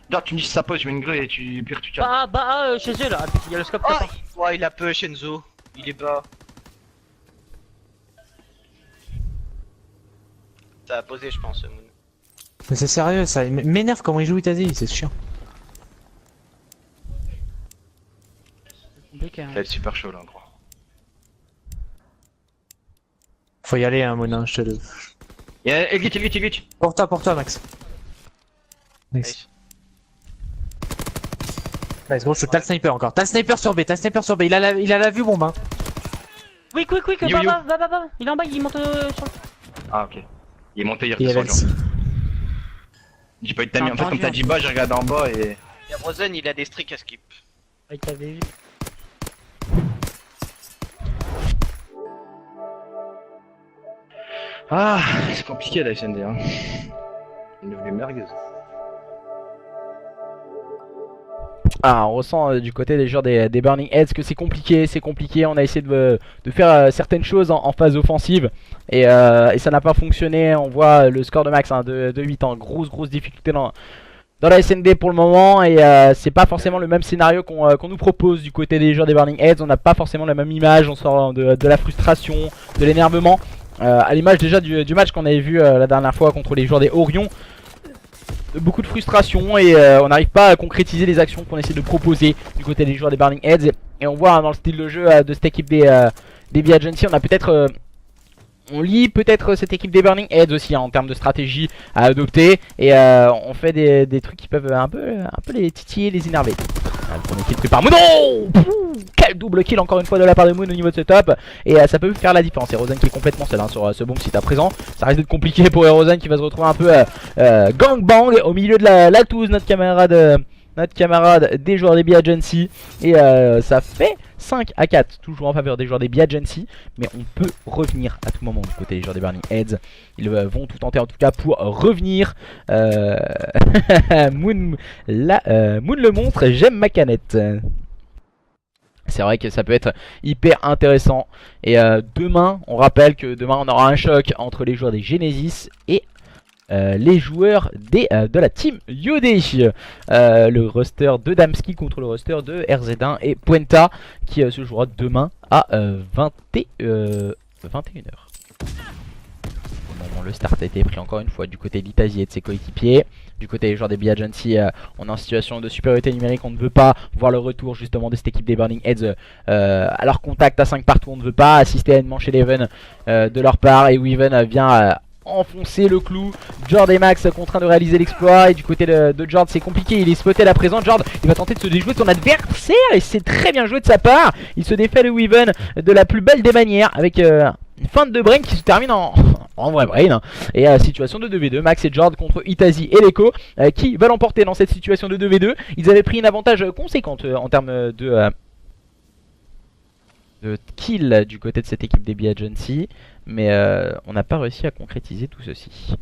D'ailleurs, tu me dis si ça pose, je mets une grue et pire tu tiens. Chez eux là, il y a le scope Oh, qui ouais, il a push Enzo. Il est bas. Ça a posé, je pense, Moon. Mais c'est sérieux, ça m'énerve comment il joue Itazi, c'est chiant. compliqué. Hein. Ça va être super chaud là, gros. Faut y aller, hein, Monin, je te le. Y'a il glitch. Pour toi, Max. Nice. Nice, gros, t'as le sniper encore. T'as le sniper sur B, il a la vue bombe, hein. Quick, Yo, yo. va. Il est en bas, il monte sur le... Ah, ok. Il est monté, il Il y avait redescend. le... J'ai pas eu de timing. En fait, comme t'as dit bas, j'ai regardé en bas et. Et Rosen, il a des streaks à skip. Il t'avait vu. Ah, c'est compliqué la SND, hein. Il est devenu mergueuse. Ah, on ressent du côté des joueurs des Burning Heads que c'est compliqué. On a essayé de faire certaines choses en phase offensive et ça n'a pas fonctionné. On voit le score de Max hein, de 8 ans, grosse difficulté dans la SND pour le moment et c'est pas forcément le même scénario qu'on nous propose du côté des joueurs des Burning Heads. On n'a pas forcément la même image, on sort de la frustration, de l'énervement. À l'image déjà du match qu'on avait vu la dernière fois contre les joueurs des Orion. Beaucoup de frustration et on n'arrive pas à concrétiser les actions qu'on essaie de proposer du côté des joueurs des Burning Heads et on voit hein, dans le style de jeu de cette équipe des BB Agency, on a peut-être on lit peut-être cette équipe des Burning Heads aussi hein, en termes de stratégie à adopter et on fait des trucs qui peuvent un peu les titiller, les énerver. Le premier kill pris par Moon. Oh, quel double kill encore une fois de la part de Moon au niveau de ce top. Et ça peut faire la différence. Et Rosen qui est complètement seul hein, sur ce bomb site à présent. Ça risque d'être compliqué pour Rosen qui va se retrouver un peu gangbang au milieu de la touze, notre camarade notre camarade des joueurs des B Agency. Et ça fait 5-4, toujours en faveur des joueurs des B Agency. Mais on peut revenir à tout moment du côté des joueurs des Burning Heads. Ils vont tout tenter en tout cas pour revenir. Moon le monstre, j'aime ma canette. C'est vrai que ça peut être hyper intéressant. Et demain, on rappelle que demain on aura un choc entre les joueurs des Genesis et les joueurs de la team Yodé. Le roster de Damski contre le roster de RZ1 et Puenta qui se jouera demain à 21h. Le start a été pris encore une fois du côté d'Itazi et de ses coéquipiers. Du côté des joueurs des B Agency, on est en situation de supériorité numérique. On ne veut pas voir le retour justement de cette équipe des Burning Heads à leur contact à 5 partout. On ne veut pas assister à une manche Eleven de leur part. Et Weaven vient enfoncer le clou. Jord et Max contraints de réaliser l'exploit. Et du côté de Jord, c'est compliqué. Il est spoté à la présent. Jord, il va tenter de se déjouer de son adversaire. Et c'est très bien joué de sa part. Il se défait de Weaven de la plus belle des manières avec une feinte de brain qui se termine en vrai brain. Et situation de 2v2, Max et Jord contre Itazi et Leko qui va l'emporter dans cette situation de 2v2. Ils avaient pris une avantage conséquente en termes de kill du côté de cette équipe des B Agency. Mais on n'a pas réussi à concrétiser tout ceci.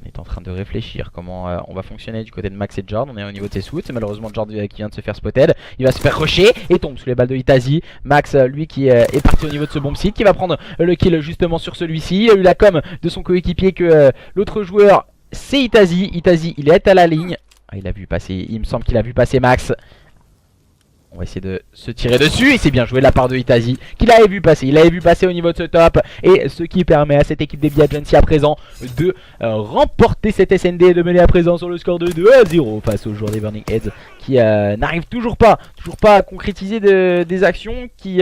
On est en train de réfléchir comment on va fonctionner du côté de Max et Jord. On est au niveau de ses suits. Malheureusement Jord qui vient de se faire spotted. Il va se faire rusher et tombe sous les balles de Itazi. Max lui qui est parti au niveau de ce bomb site, qui va prendre le kill justement sur celui-ci. Il a eu la com de son coéquipier que l'autre joueur c'est Itazi. Itazi il est à la ligne. Ah, il a vu passer, il me semble qu'il a vu passer Max. On va essayer de se tirer dessus et c'est bien joué de la part de Itazi qui l'avait vu passer. Il l'avait vu passer au niveau de ce top et ce qui permet à cette équipe des B Agency à présent de remporter cette SND et de mener à présent sur le score de 2-0 face aux joueurs des Burning Heads qui n'arrivent toujours pas à concrétiser des actions qui...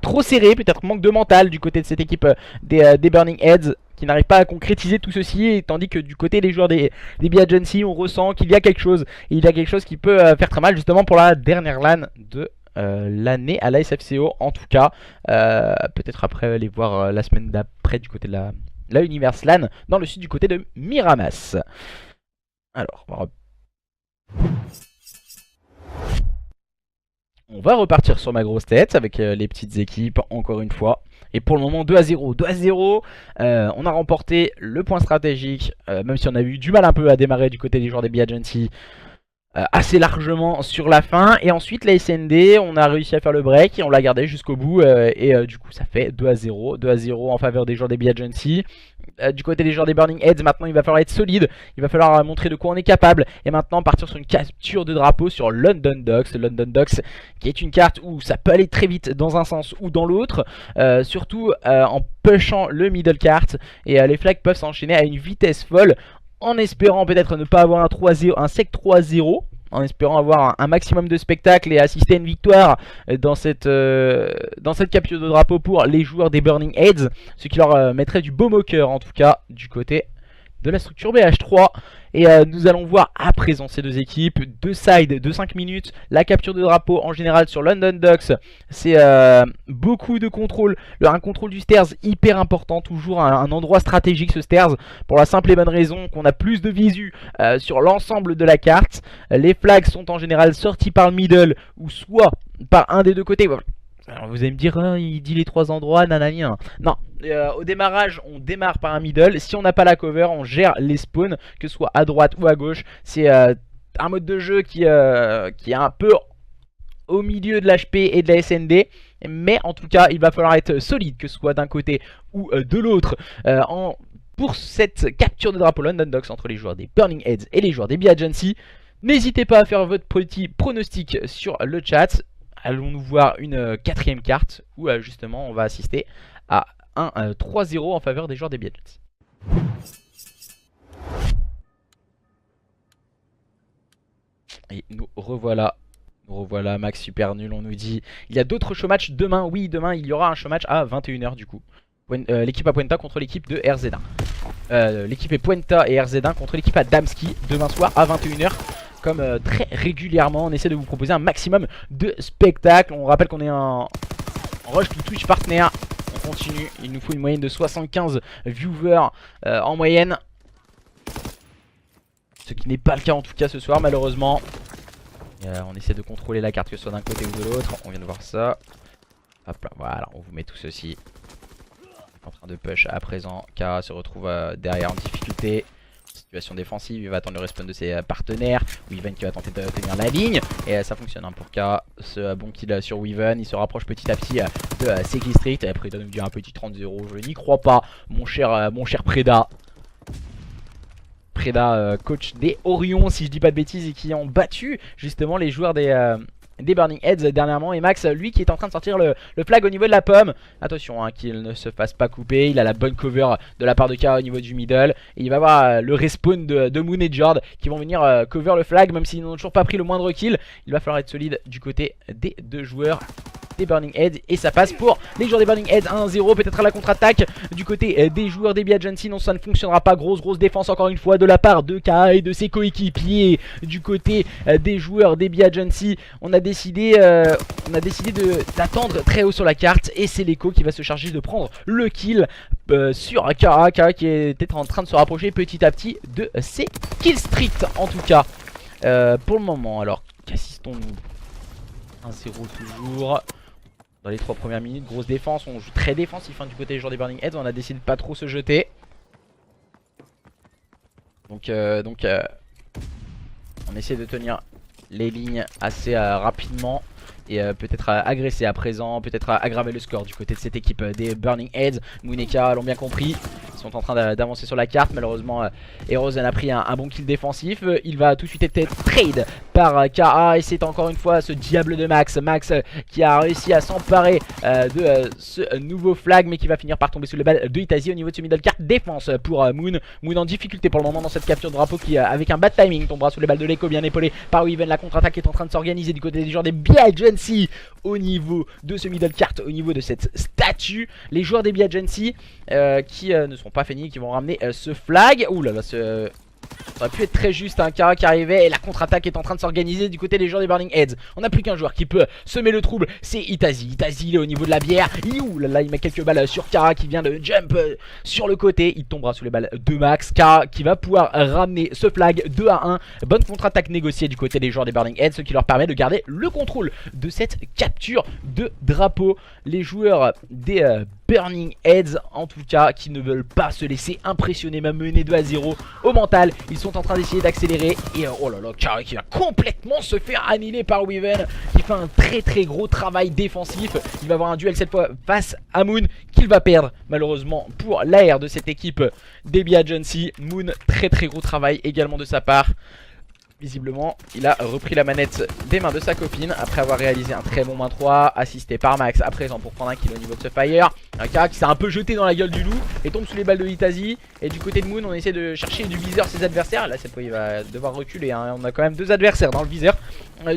trop serré, peut-être manque de mental du côté de cette équipe des Burning Heads qui n'arrive pas à concrétiser tout ceci, et tandis que du côté des joueurs des B Agency on ressent qu'il y a quelque chose, et il y a quelque chose qui peut faire très mal justement pour la dernière LAN de l'année à la SFCO en tout cas. Peut-être après les voir la semaine d'après du côté de la Universe LAN dans le sud du côté de Miramas. Alors on va repartir sur ma grosse tête avec les petites équipes encore une fois. Et pour le moment 2-0, 2-0, on a remporté le point stratégique, même si on a eu du mal un peu à démarrer du côté des joueurs des B Agency assez largement sur la fin. Et ensuite la SND, on a réussi à faire le break et on l'a gardé jusqu'au bout. Du coup ça fait 2-0, 2-0 en faveur des joueurs des B Agency. Du côté des joueurs des Burning Heads, maintenant il va falloir être solide, il va falloir montrer de quoi on est capable. Et maintenant partir sur une capture de drapeau sur London Docks. London Docks qui est une carte où ça peut aller très vite dans un sens ou dans l'autre, surtout en pushant le middle cart. Et les flags peuvent s'enchaîner à une vitesse folle, en espérant peut-être ne pas avoir un 3-0, un sec 3-0, en espérant avoir un maximum de spectacle et assister à une victoire dans cette capture de drapeau pour les joueurs des Burning Heads, ce qui leur mettrait du baume au cœur en tout cas du côté de la structure BH3. Et nous allons voir à présent ces deux équipes, deux sides de 5 minutes, la capture de drapeau en général sur London Docks, c'est beaucoup de contrôle, un contrôle du stairs hyper important, toujours un endroit stratégique ce stairs, pour la simple et bonne raison qu'on a plus de visu sur l'ensemble de la carte. Les flags sont en général sortis par le middle ou soit par un des deux côtés. Alors vous allez me dire, hein, il dit les trois endroits, nanana. Non, au démarrage, on démarre par un middle. Si on n'a pas la cover, on gère les spawns, que ce soit à droite ou à gauche. C'est un mode de jeu qui est un peu au milieu de l'HP et de la SND. Mais en tout cas, il va falloir être solide, que ce soit d'un côté ou de l'autre. Pour cette capture de drapeau London Docks entre les joueurs des Burning Heads et les joueurs des B Agency. N'hésitez pas à faire votre petit pronostic sur le chat. Allons-nous voir une quatrième carte où justement on va assister à un 3-0 en faveur des joueurs des B Agency. Et nous revoilà. Max super nul, on nous dit. Il y a d'autres show matchs demain. Oui, demain il y aura un show match à 21 h du coup. L'équipe à Puenta contre l'équipe de RZ1. L'équipe est Puenta et RZ1 contre l'équipe à Damski demain soir à 21 h. Comme très régulièrement, on essaie de vous proposer un maximum de spectacles. On rappelle qu'on est en rush to Twitch partner. On continue, il nous faut une moyenne de 75 viewers en moyenne. Ce qui n'est pas le cas en tout cas ce soir malheureusement. Et, on essaie de contrôler la carte que ce soit d'un côté ou de l'autre. On vient de voir ça. Hop là, voilà, on vous met tout ceci. En train de push à présent. Kara se retrouve derrière en difficulté. Situation défensive, il va attendre le respawn de ses partenaires. Weaven qui va tenter de tenir la ligne. Et ça fonctionne hein, pour Kara. Ce bon kill sur Weaven. Il se rapproche petit à petit de Seki Street. Et après il doit nous dire un petit 30-0. Je n'y crois pas, mon cher Preda. Preda, coach des Orions, si je dis pas de bêtises, et qui ont battu justement les joueurs des Burning Heads dernièrement. Et Max, lui qui est en train de sortir le flag au niveau de la pomme. Attention hein, qu'il ne se fasse pas couper. Il a la bonne cover de la part de Kara au niveau du middle. Et il va avoir le respawn de Moon et Jord qui vont venir cover le flag. Même s'ils n'ont toujours pas pris le moindre kill, il va falloir être solide du côté des deux joueurs des Burning Heads. Et ça passe pour les joueurs des Burning Heads 1-0. Peut-être à la contre-attaque du côté des joueurs des Agency. Non, ça ne fonctionnera pas. Grosse défense encore une fois de la part de Kara et de ses coéquipiers. Du côté des joueurs des Agency, on a décidé d'attendre très haut sur la carte. Et c'est l'Echo qui va se charger de prendre le kill sur Kara. Kara qui était en train de se rapprocher petit à petit de ses kill streak en tout cas. Pour le moment, alors qu'assistons-nous 1-0 toujours. Dans les 3 premières minutes, grosse défense, on joue très défensif hein, du côté des joueurs des Burning Heads, on a décidé de pas trop se jeter. Donc on essaie de tenir les lignes assez rapidement et peut-être agresser à présent, peut-être aggraver le score du côté de cette équipe des Burning Heads. Moon et Kara l'ont bien compris, ils sont en train d'avancer sur la carte. Malheureusement Eros a pris un bon kill défensif. Il va tout de suite être trade par Kara et c'est encore une fois ce diable de Max. Max qui a réussi à s'emparer de ce nouveau flag mais qui va finir par tomber sous le balle de Itazi au niveau de ce middle carte. Défense pour Moon. Moon en difficulté pour le moment dans cette capture de drapeau qui avec un bad timing tombera sous les balles de l'Echo, bien épaulé par Weaven. La contre-attaque est en train de s'organiser du côté des joueurs des Agency au niveau de ce middle cart, au niveau de cette statue. Les joueurs des Agency qui ne sont pas finis, qui vont ramener ce flag. Ouh là là, ça aurait pu être très juste, un Kara qui arrivait et la contre-attaque est en train de s'organiser du côté des joueurs des Burning Heads. On n'a plus qu'un joueur qui peut semer le trouble, c'est Itazi. Itazi il est au niveau de la bière. Ouh là là, il met quelques balles sur Kara qui vient de jump sur le côté. Il tombera sous les balles de Max. Kara qui va pouvoir ramener ce flag 2-1. Bonne contre-attaque négociée du côté des joueurs des Burning Heads, ce qui leur permet de garder le contrôle de cette capture de drapeau. Les joueurs des Burning Heads en tout cas qui ne veulent pas se laisser impressionner, même mener 2-0 au mental. Ils sont en train d'essayer d'accélérer et oh là là, Kara qui va complètement se faire annihiler par Weaven qui fait un très gros travail défensif. Il va avoir un duel cette fois face à Moon qu'il va perdre malheureusement pour l'AR de cette équipe des Agency. Moon, très gros travail également de sa part. Visiblement, il a repris la manette des mains de sa copine après avoir réalisé un très bon main 3, assisté par Max à présent pour prendre un kill au niveau de ce fire. Un Kara qui s'est un peu jeté dans la gueule du loup et tombe sous les balles de Itazi. Et du côté de Moon, on essaie de chercher du viseur ses adversaires. Là, cette fois, il va devoir reculer. Hein. On a quand même 2 adversaires dans le viseur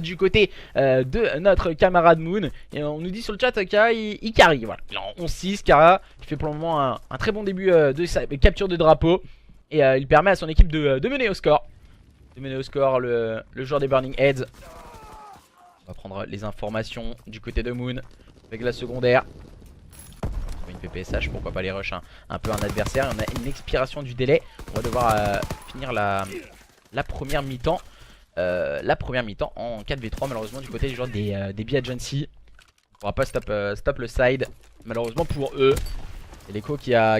du côté de notre camarade Moon. Et on nous dit sur le chat, Kara, il carry. Voilà. Il est en 11-6, Kara. Il fait pour le moment un très bon début de sa capture de drapeau. Et il permet à son équipe de mener au score. Le joueur des Burning Heads. On va prendre les informations du côté de Moon avec la secondaire. Une PPSH, pourquoi pas les rush un peu un adversaire. On a une expiration du délai. On va devoir finir la première mi-temps. La première mi-temps en 4v3 malheureusement du côté des joueurs des Agency. On pourra pas stop le side malheureusement pour eux. C'est l'Echo qui a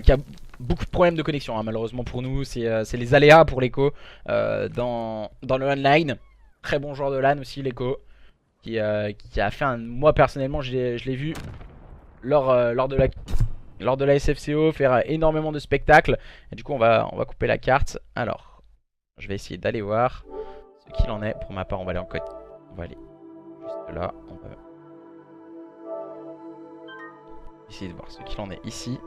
beaucoup de problèmes de connexion hein, malheureusement pour nous. C'est les aléas pour l'Echo dans le online. Très bon joueur de LAN aussi l'Echo qui a fait moi personnellement je l'ai vu lors de la SFCO faire énormément de spectacles. Et du coup on va couper la carte. Alors je vais essayer d'aller voir ce qu'il en est. Pour ma part on va aller en code. On va aller juste là. On va essayer de voir ce qu'il en est ici.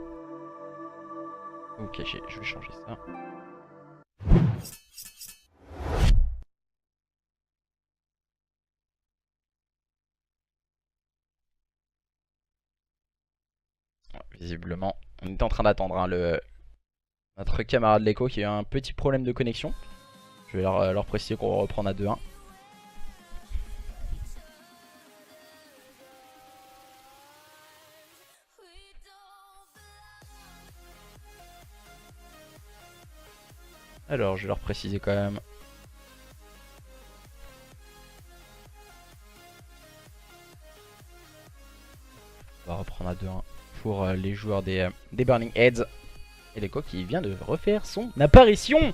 Ok, je vais changer ça. Visiblement, on est en train d'attendre hein, notre camarade l'Echo qui a un petit problème de connexion. Je vais leur préciser qu'on va reprendre à 2-1. Alors je vais leur préciser quand même 2-1 pour les joueurs des Burning Heads. Et l'Echo qui vient de refaire son apparition.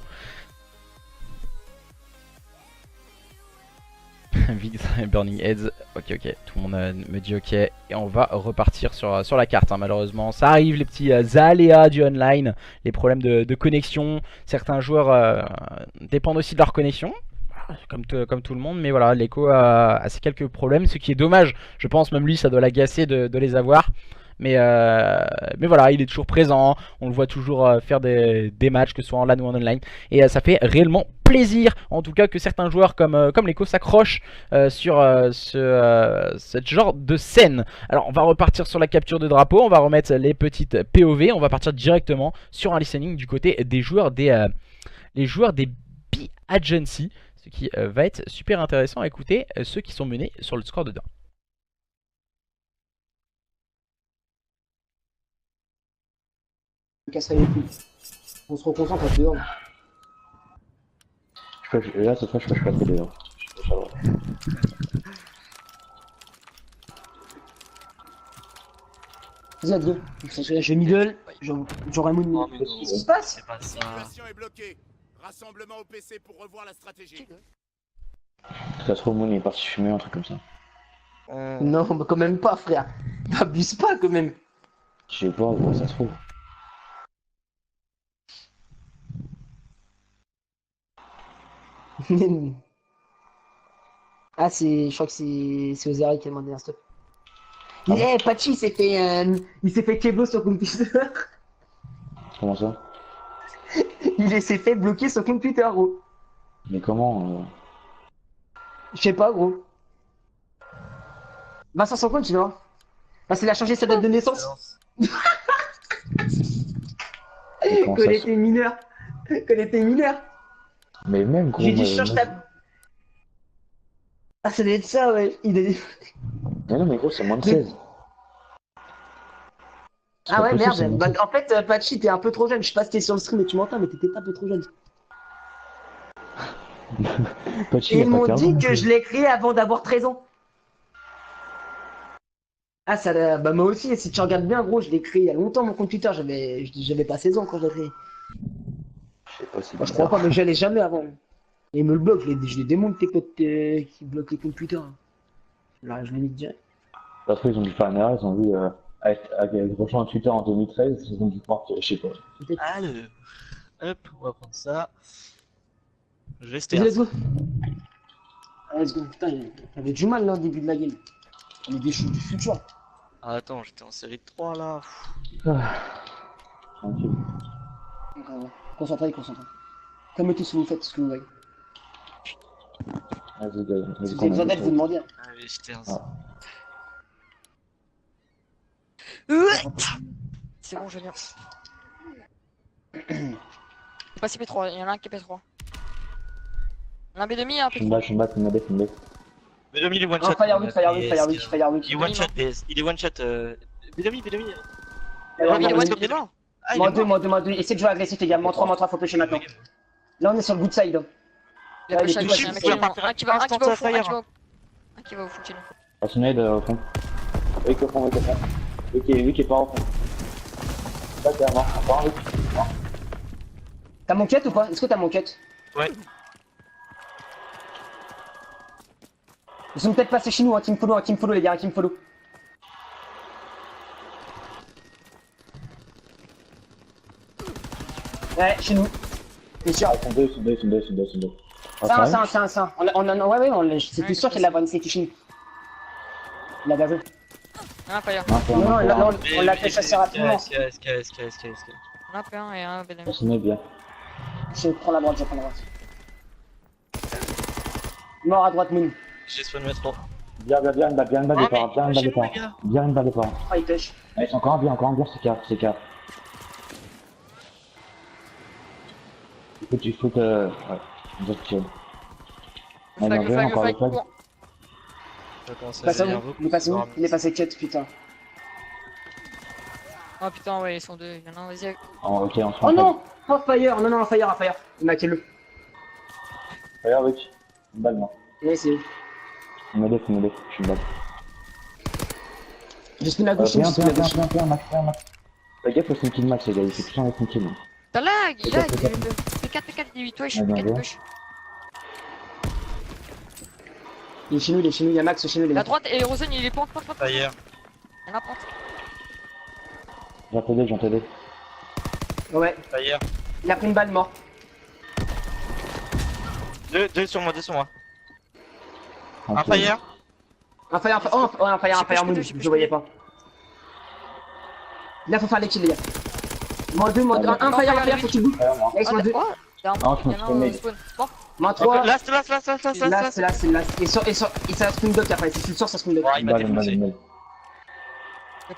Burning Heads, ok, tout le monde me dit ok. Et on va repartir sur la carte, hein, malheureusement. Ça arrive, les petits aléas du online, les problèmes de connexion. Certains joueurs dépendent aussi de leur connexion. Comme tout le monde, mais voilà, l'Echo a ces quelques problèmes, ce qui est dommage. Je pense même lui, ça doit l'agacer de les avoir. Mais voilà, il est toujours présent. On le voit toujours faire des matchs, que ce soit en LAN ou en online. Et ça fait réellement plaisir, en tout cas, que certains joueurs comme l'Echo s'accrochent sur ce genre de scène. Alors, on va repartir sur la capture de drapeau. On va remettre les petites POV. On va partir directement sur un listening du côté des joueurs les joueurs des B-Agency. Ce qui va être super intéressant à écouter, ceux qui sont menés sur le score de 2. Casserait les couilles. On se reconcentre à dehors. Là, cette fois, je passe pas dehors. Vas-y, let's go. Je middle, j'aurai mon. Qu'est-ce qui se passe? C'est pas ça. Situation est bloquée. Rassemblement au PC pour revoir la stratégie. Ça se trouve, Moon est parti fumer, un truc comme ça. Non, bah quand même pas, frère. T'abuses pas quand même. Je sais pas, gros, ça se trouve. Ah, je crois que c'est Ozeri qui a demandé un stop. Ah Eh, Pachi, il s'est fait keblo sur computer. Comment ça? Il s'est fait bloquer sur computer, gros. Mais comment Je sais pas, gros. Vincent sans compte, tu vois. Parce qu'il a changé sa date de naissance. comment Quand ça il se- était mineur. Quand il était mineur. Mais même, gros. J'ai dit, moi, change moi, ta. Ah, ça doit être ça, ouais. Mais non, mais gros, c'est moins de 16. C'est Ah pas ouais, possible, c'est merde. moins de Bah, en fait, Pachi, t'es un peu trop jeune. Je sais pas si t'es sur le stream et tu m'entends, mais t'étais un peu trop jeune. 16. Pachi, Et il ils a pas m'ont 15 dit ans, que je l'ai créé avant d'avoir 13 ans. Ah, ça, bah moi aussi, si tu regardes bien, gros, je l'ai créé il y a longtemps, mon computer. J'avais pas 16 ans quand je l'ai créé. Je sais pas si. Moi, je crois pas, mais j'allais jamais avant. Et il me le bloque, je les démonte tes potes qui bloquent les computers. Là, je l'ai mis direct. Après, ils ont dû faire une erreur, ils ont vu avec rejoint Twitter en 2013, ils ont dû croire que je sais pas. Allez, hop, on va prendre ça. Je vais Vas-y, let's go. Ah, let's go. Putain, il avait du mal là au début de la game. On est des choux du futur. Ah, attends, j'étais en série de 3 là. Tranquille. Concentrez. Commettez ce que vous faites, ce que vous voyez. Vas-y, gars. Si vous avez besoin d'aide, vous demandez. Allez, j'étais un. Ah. C'est bon, je viens. C'est pas CP3, il y en a un qui est P3. Un B2, un Je me P3. bats, je me bats, il me met. Bedomi, il est one shot. Ah, Firewick. Il est one shot DS. Il est one shot. Bedomi. Il est mort. Ah, il est mort. Moi deux. Essayez de jouer agressif, les gars. Moins 3, faut pêcher maintenant. Là, on est sur le good side. Il a Ouais, push il est un touché, mec il qui va va un qui va au fond, un qui va au fond chez nous. Ah, c'est une aide au fond. Oui, au fond. Oui, qui est pas au fond. Là, t'es à mort. Encore un, oui. T'as mon cut ou pas? Est-ce que t'as mon cut? Ouais. Ils sont peut-être passés chez nous, un team follow, les gars, un team follow. Ouais, chez nous. T'es sûr? Ah, ils sont deux. C'est un. Ouais, c'était sûr qu'il l'avait, c'était chez nous. Il a bien joué. Un Fire. Non, là, on l'a fait chasser rapidement. SK. Un P1 et un B2. C'est bien. Je prends la droite. Mort à droite, Moon. J'ai spawn métro. Bien une balle départ. Bien une balle départ. Ah, il pêche. Allez, c'est encore un bien, c'est CK. Il faut que. Ouais, on doit kill. Flag, le flag. cours. Je vais commencer à Passe à venir vous. vous. Il est passé cut, putain. Oh putain, ouais, ils sont deux. Il y en a un, vas-y. Oh, ok, on se rend Oh non! Oh, Fire! Non, Fire. Il m'a kill le. Regarde, Rick. Une balle, moi. Ouais, c'est. Il me def, je suis une balle. J'ai spin à gauche, j'ai spin à gauche. Max. Fais gaffe au son kill max, les gars, il fait tout ça avec son kill. T'as lag, il lag. P4, P4, 18 wesh, Ah, bien, 4 bien. wesh. Il est chez nous, il y a Max chez nous, les La gars. droite et Rosen, il est pente. Fire. Il y en a pente. J'en t'aide. Ouais, Fire. il a pris une balle, mort. Deux sur moi. Un fire. Un fire, Moon, Je sais plus, je voyais pas. Là, faut faire les kills, les gars. Moi 2, moi 1, un fire, faut que tu bouges. Nice, moi 2. Oh, il y a un Non, je me il y en a suis un fait spawn. Mort. Moi 3. Last. C'est là. Et ça a screen dock après. Si tu le sors, ça screen dock. Ouais, il m'a défoncé. Je vais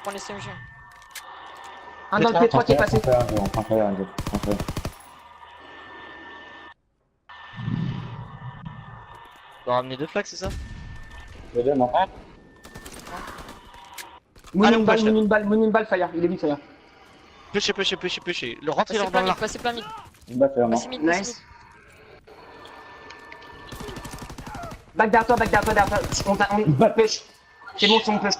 prendre les CMG. Un dans le P3 qui est passé. On prend fire. On doit ramener 2 flags, c'est ça? Les deux, non. Moon Allez, on une balle, fire. Il est vite, fire. Pusher. Le rentrer Passez dans plein mid, l'arc. passez plein mid. Une balle, fire, non. Passez mid, passez mid. Nice. Back derrière toi. On push. C'est bon, on push.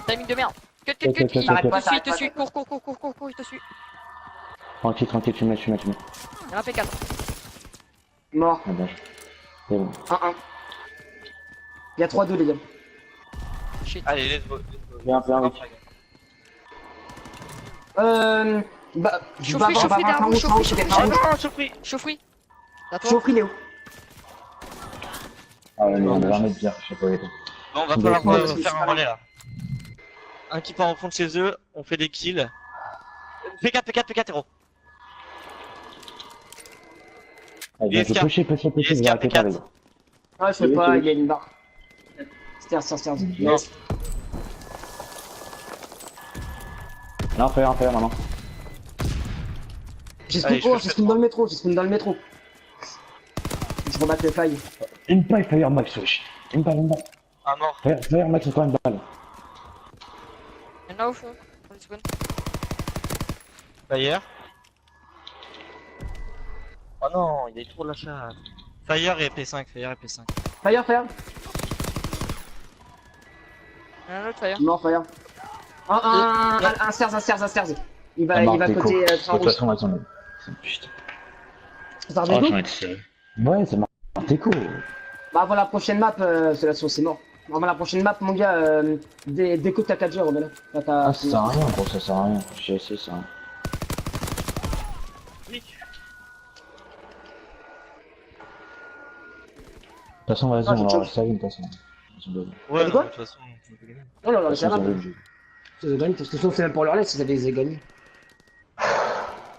Timing de merde. Cut. Ok, Il T'arrêtes pas, te suit. Cours, il te suit. Tranquille, tu mets. Il y en a P4. Mort. Ah bah, c'est bon. 1-1. Il y a 3-2, les gars. Shit. Allez, let's go. Bien, oui. Bah, Chauffe-lui, on va derrière voir vous, un chauffe-lui, chauffe-lui. Ah non, surpris. Chauffe-lui. À toi. Chauffe-lui, Léo. Ah ouais, non, on va remettre bien, je sais pas. Bon, on va falloir faire un relais là. Un qui part en fond de chez eux, on fait des kills. P4, héros. Allez, ISK. pusher, ISK, je vais arrêter P4. les gars. Ah, je sais pas, il y a une barre. Stairs. Non, fire maintenant. J'ai Allez, spawn je fais spawn dans le métro. Je rembatte le faille. Une balle, fire max, wesh. Une balle. Ah mort. Fire max, encore une balle. Il y en a au fond. On spawn. Fire. Oh non, il est trop de la chatte. Fire et P5. Fire. Il y en a un autre fire. Mort, fire. Un stairs. Il va côté De toute Trarousse. façon, elles sont. Putain. Ça revient d'où? être serré. Ouais, c'est marrant. T'es cool. Bah avant la prochaine map, c'est mort. Avant la prochaine map, mon gars, dès que t'as 4 jours, là. Ah, ça sert à rien, gros, ça sert à rien. J'ai essayé ça. De toute façon, vas-y, on va rester à une, de toute façon. Ouais, dit quoi de toute façon, tu peux gagner. Oh là là, De c'est toute façon, grave. j'avais le jeu. Ça les gagne, parce que sinon c'est même pour leur laisse, ils avaient gagné.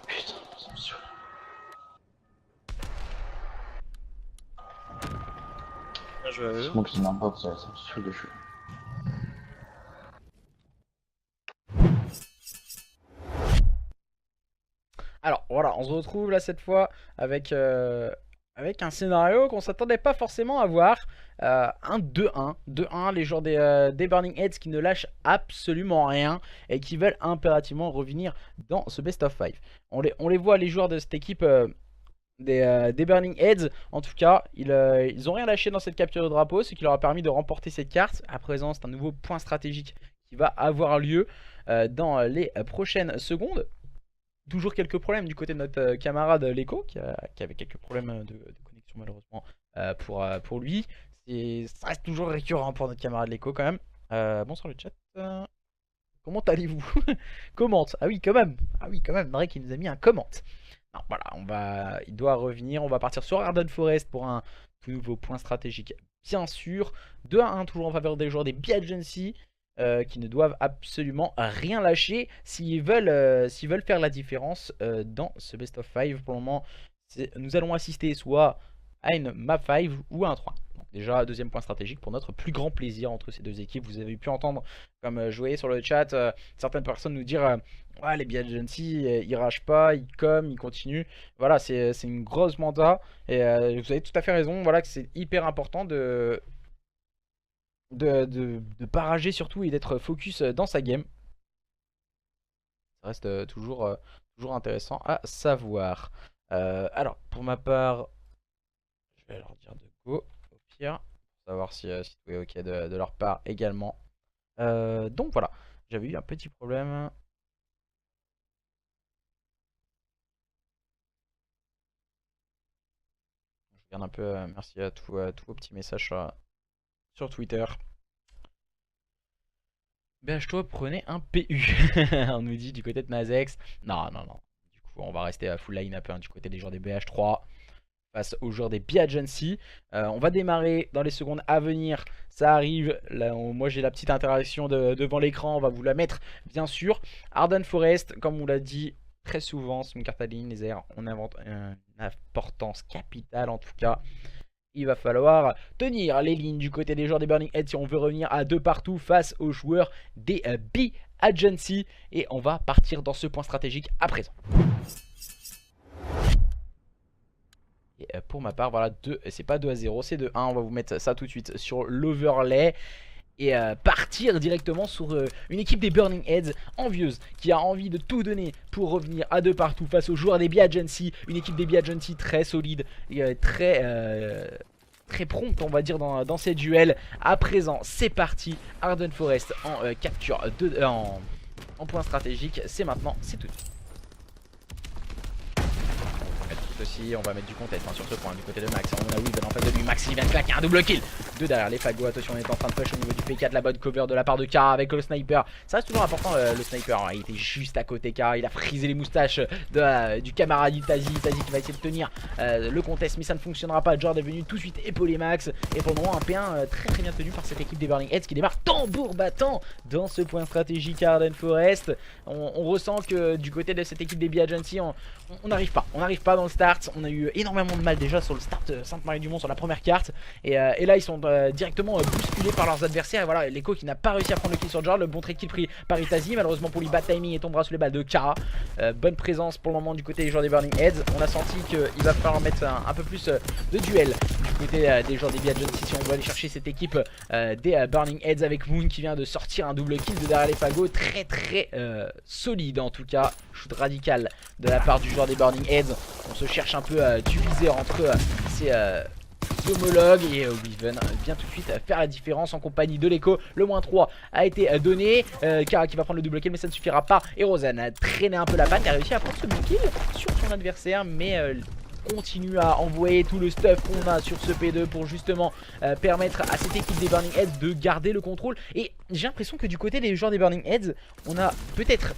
Putain, ça me saoule. Bien joué à eux. Moi, c'est n'importe quoi, ça me saoule de fou. Alors voilà, on se retrouve là cette fois avec un scénario qu'on s'attendait pas forcément à voir. Un 2-1. 2-1, les joueurs des Burning Heads qui ne lâchent absolument rien et qui veulent impérativement revenir dans ce best of 5. On les voit, les joueurs de cette équipe des Burning Heads. En tout cas, ils ont rien lâché dans cette capture de drapeau, ce qui leur a permis de remporter cette carte. À présent, c'est un nouveau point stratégique qui va avoir lieu dans les prochaines secondes. Toujours quelques problèmes du côté de notre camarade Leko qui avait quelques problèmes de connexion malheureusement pour lui. Ça reste toujours récurrent pour notre camarade Leko quand même. Bonsoir le chat. Comment allez-vous? Commente. Ah oui quand même. Drake qui nous a mis un commente. Non, voilà, il doit revenir. On va partir sur Arden Forest pour un tout nouveau point stratégique bien sûr. 2-1 toujours en faveur des joueurs des B-Agency. Qui ne doivent absolument rien lâcher s'ils veulent faire la différence dans ce best of 5. Pour le moment, nous allons assister soit à une map 5 ou à un 3. Donc déjà, deuxième point stratégique pour notre plus grand plaisir entre ces deux équipes. Vous avez pu entendre, comme je voyais sur le chat, certaines personnes nous dire ouais, les B-Agency, ils ragent pas, ils continuent. Voilà, c'est une grosse mandat. Et vous avez tout à fait raison, voilà, que c'est hyper important de pas rager surtout et d'être focus dans sa game. Ça reste toujours intéressant à savoir. Alors pour ma part, je vais leur dire de go au pire, pour savoir si tout est ok de leur part également. Donc voilà, j'avais eu un petit problème. Je regarde un peu, merci à tous vos petits messages sur Twitter. BH-toi, prenez un PU. On nous dit du côté de Nazex. Non. Du coup, on va rester à full line-up du côté des joueurs des BH3 face aux joueurs des B-Agency. On va démarrer dans les secondes à venir. Ça arrive. Là, moi, j'ai la petite interaction devant l'écran. On va vous la mettre, bien sûr. Arden Forest, comme on l'a dit très souvent, c'est une carte à ligne. Les airs, on invente une importance capitale en tout cas. Il va falloir tenir les lignes du côté des joueurs des Burning Heads si on veut revenir à 2 partout face aux joueurs des B-Agency. Et on va partir dans ce point stratégique à présent. Et pour ma part, voilà, c'est pas 2-0, c'est 2-1. On va vous mettre ça tout de suite sur l'overlay. Et partir directement sur une équipe des Burning Heads envieuse qui a envie de tout donner pour revenir à 2 partout face aux joueurs des B-Agency. Une équipe des B-Agency très solide et très prompte, on va dire, dans ces duels. À présent, c'est parti. Arden Forest en capture en point stratégique. C'est maintenant, c'est tout de suite. Aussi, on va mettre du contest sur ce point du côté de Max. On a Weaven en face de lui. Max il vient de claquer un double kill. 2 derrière les fagots. Attention, on est en train de push au niveau du P4. La bonne cover de la part de Kara avec le sniper. Ça reste toujours important le sniper. Il était juste à côté Kara. Il a frisé les moustaches du camarade Tazi. Tazi qui va essayer de tenir le contest, mais ça ne fonctionnera pas. Jord est venu tout de suite épauler Max. Et pour le moment, un P1 très bien tenu par cette équipe des Burning Heads qui démarre tambour battant dans ce point stratégique à Arden Forest. On ressent que du côté de cette équipe des B-Agency, on n'arrive pas. On n'arrive pas dans le start. On a eu énormément de mal déjà sur le start Sainte-Marie-du-Mont sur la première carte. Et là ils sont directement bousculés par leurs adversaires. Et voilà, l'Echo qui n'a pas réussi à prendre le kill sur Jord. Le bon trade kill pris par Itazi. Malheureusement pour lui, bad timing et tombera sous les balles de Kara. Bonne présence pour le moment du côté des joueurs des Burning Heads. On a senti qu'il va falloir mettre un peu plus de duel du côté des joueurs des B-Agency si on veut aller chercher cette équipe des Burning Heads avec Moon qui vient de sortir un double kill de derrière les fagots. Très solide en tout cas. Shoot radical de la part du joueur des Burning Heads. On se cherche un peu du viseur entre ces homologues et Weaven vient tout de suite faire la différence en compagnie de l'Echo. Le -3 a été donné. Kara qui va prendre le double kill, mais ça ne suffira pas. Et Rosanne a traîné un peu la patte et a réussi à prendre ce double kill sur son adversaire, mais continue à envoyer tout le stuff qu'on a sur ce P2 pour justement permettre à cette équipe des Burning Heads de garder le contrôle. Et j'ai l'impression que du côté des joueurs des Burning Heads, on a peut-être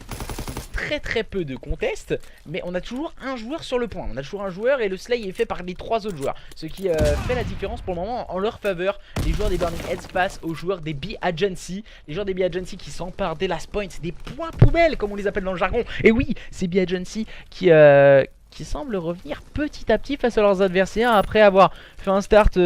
très peu de contest, mais on a toujours un joueur sur le point. On a toujours un joueur et le slay est fait par les 3 autres joueurs, ce qui fait la différence pour le moment en leur faveur. Les joueurs des Burning Heads face aux joueurs des B-Agency. Les joueurs des B-Agency qui s'emparent des last points, des points poubelles comme on les appelle dans le jargon. Et oui, c'est B-Agency qui semblent revenir petit à petit face à leurs adversaires après avoir fait un start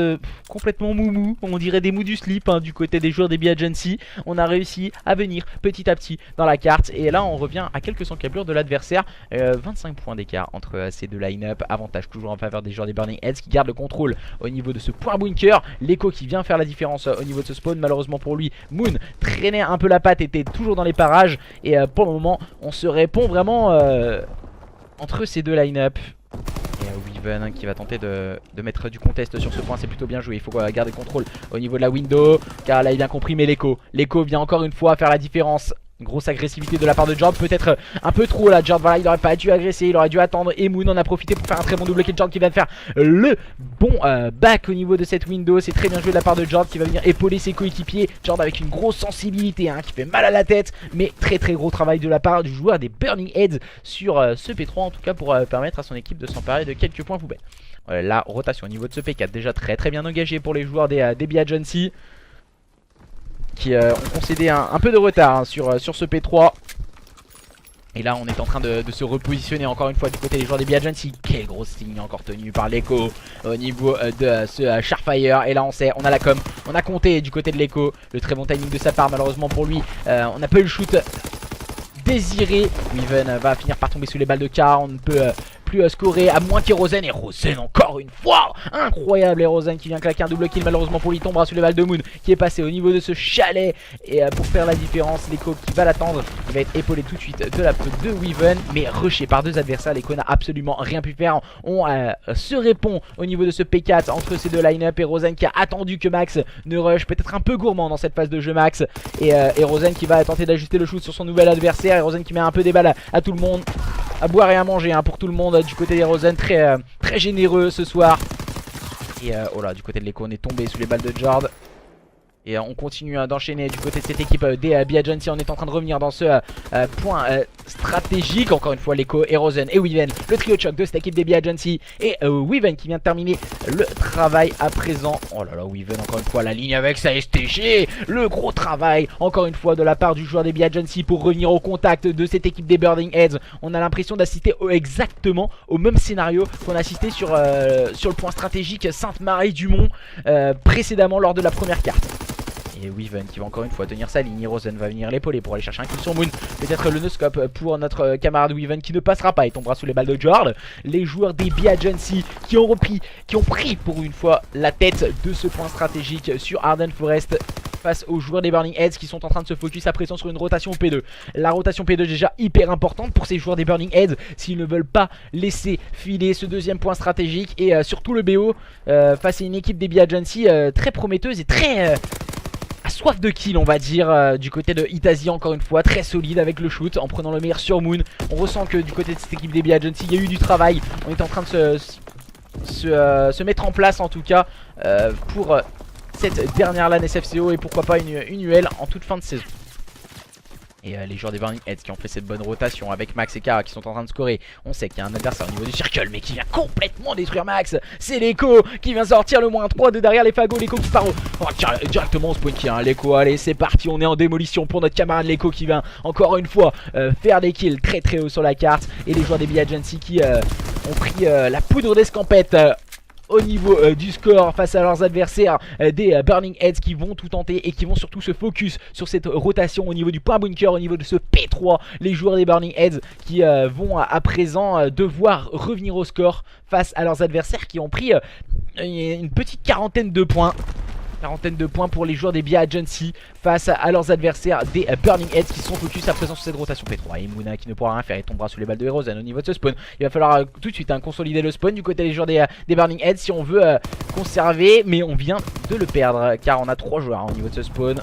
complètement moumou, on dirait des mous du slip du côté des joueurs des B-Agency. On a réussi à venir petit à petit dans la carte et là on revient à quelques encablures de l'adversaire. 25 points d'écart entre ces deux line-up, avantage toujours en faveur des joueurs des Burning Heads qui gardent le contrôle au niveau de ce point bunker. L'Echo qui vient faire la différence au niveau de ce spawn. Malheureusement pour lui, Moon traînait un peu la patte, était toujours dans les parages et pour le moment on se répond vraiment entre ces deux line-up. Et Weaven qui va tenter de mettre du contest sur ce point, c'est plutôt bien joué. Il faut garder le contrôle au niveau de la window, car là il a bien compris, mais l'Echo vient encore une fois faire la différence. Grosse agressivité de la part de Jord, peut-être un peu trop là. Jord, voilà, il aurait pas dû agresser, il aurait dû attendre. Et Moon en a profité pour faire un très bon double kill. Jord qui vient de faire le bon back au niveau de cette window. C'est très bien joué de la part de Jord qui va venir épauler ses coéquipiers. Jord avec une grosse sensibilité qui fait mal à la tête, mais très gros travail de la part du joueur des Burning Heads sur ce P3 en tout cas pour permettre à son équipe de s'emparer de quelques points poubelles. La rotation au niveau de ce P4 déjà très bien engagé pour les joueurs des B-Agency qui ont concédé un peu de retard sur ce P3. Et là on est en train de se repositionner encore une fois du côté des joueurs des B-Agency. Quelle grosse ligne encore tenue par l'Echo au niveau de ce Sharfire. Et là on sait, on a la com, on a compté du côté de l'Echo. Le très bon timing de sa part, malheureusement pour lui on n'a pas eu le shoot désiré. Weaven va finir par tomber sous les balles de Kara. On ne peut plus scorer, à moins qu'Erozen. Et Rosen encore une fois, incroyable. Erozen qui vient claquer un double kill, malheureusement pour lui, tombera sous les balles de Moon qui est passé au niveau de ce chalet. Et pour faire la différence, Leko qui va l'attendre, il va être épaulé tout de suite de la de Weaven, mais rushé par deux adversaires. Leko n'a absolument rien pu faire. On se répond au niveau de ce P4 entre ces deux line-up. Et Rosen qui a attendu que Max ne rush, peut-être un peu gourmand dans cette phase de jeu Max. Et Rosen qui va tenter d'ajuster le shoot sur son nouvel adversaire. Et Rosen qui met un peu des balles à tout le monde, à boire et à manger pour tout le monde du côté des Rosen, très généreux ce soir. Et oh là, du côté de Leko, on est tombé sous les balles de Jord. Et on continue d'enchaîner du côté de cette équipe des Be Agency. On est en train de revenir dans ce point stratégique. Encore une fois, Leko, Erozen et Weaven, le trio choc de cette équipe des Be Agency. Et Weaven qui vient de terminer le travail à présent. Oh là là, Weaven encore une fois la ligne avec sa STG. Le gros travail encore une fois de la part du joueur des Be Agency pour revenir au contact de cette équipe des Burning Heads. On a l'impression d'assister exactement au même scénario qu'on a assisté sur le point stratégique Sainte-Marie-du-Mont précédemment lors de la première carte. Et Weaven qui va encore une fois tenir sa ligne. Rosen va venir l'épauler pour aller chercher un kill sur Moon. Peut-être le no-scope pour notre camarade Weaven qui ne passera pas et tombera sous les balles de Jord. Les joueurs des Be Agency qui ont pris pour une fois la tête de ce point stratégique sur Arden Forest face aux joueurs des Burning Heads qui sont en train de se focus à présent sur une rotation P2. La rotation P2 est déjà hyper importante pour ces joueurs des Burning Heads s'ils ne veulent pas laisser filer ce deuxième point stratégique. Et surtout le BO face à une équipe des Be Agency très prometteuse et très... soif de kill on va dire du côté de Itazi, encore une fois très solide avec le shoot en prenant le meilleur sur Moon. On ressent que du côté de cette équipe des Be Agency il y a eu du travail. On est en train de se mettre en place en tout cas pour cette dernière LAN SFCO et pourquoi pas une UL en toute fin de saison. Et les joueurs des Burning Heads qui ont fait cette bonne rotation avec Max et Kara qui sont en train de scorer. On sait qu'il y a un adversaire au niveau du circle mais qui vient complètement détruire Max. C'est Leko qui vient sortir le -3 de derrière les fagots. Leko qui part directement au spawn qui a un Leko. Allez c'est parti, on est en démolition pour notre camarade Leko qui vient encore une fois faire des kills très haut sur la carte. Et les joueurs des Be Agency qui ont pris la poudre d'escampette au niveau du score face à leurs adversaires des Burning Heads qui vont tout tenter et qui vont surtout se focus sur cette rotation au niveau du point bunker, au niveau de ce P3. Les joueurs des Burning Heads qui vont à présent devoir revenir au score face à leurs adversaires qui ont pris une petite quarantaine de points. Pour les joueurs des Be Agency face à leurs adversaires des Burning Heads qui sont focus à présent sur cette rotation P3. Et Mouna qui ne pourra rien faire, il tombera sous les balles de Erozen au niveau de ce spawn. Il va falloir tout de suite consolider le spawn du côté des joueurs des Burning Heads si on veut conserver, mais on vient de le perdre car on a 3 joueurs au niveau de ce spawn.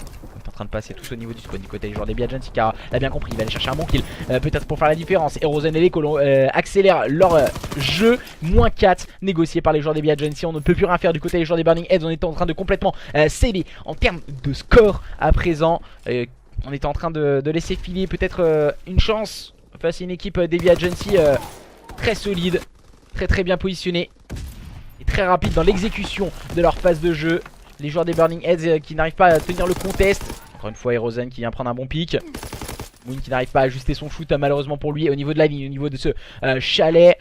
En train de passer tous au niveau du spawn du côté des joueurs des Be Agency car l'a bien compris, il va aller chercher un bon kill peut-être pour faire la différence. Erozen et Leko accélèrent leur jeu, -4 négocié par les joueurs des Be Agency. On ne peut plus rien faire du côté des joueurs des Burning Heads. On est en train de complètement sceller en termes de score à présent. On est en train de laisser filer peut-être une chance face à une équipe des Be Agency très solide, très bien positionnée et très rapide dans l'exécution de leur phase de jeu. Les joueurs des Burning Heads qui n'arrivent pas à tenir le contest. Encore une fois Erozen qui vient prendre un bon pic. Moon qui n'arrive pas à ajuster son shoot malheureusement pour lui au niveau de la ligne, au niveau de ce chalet.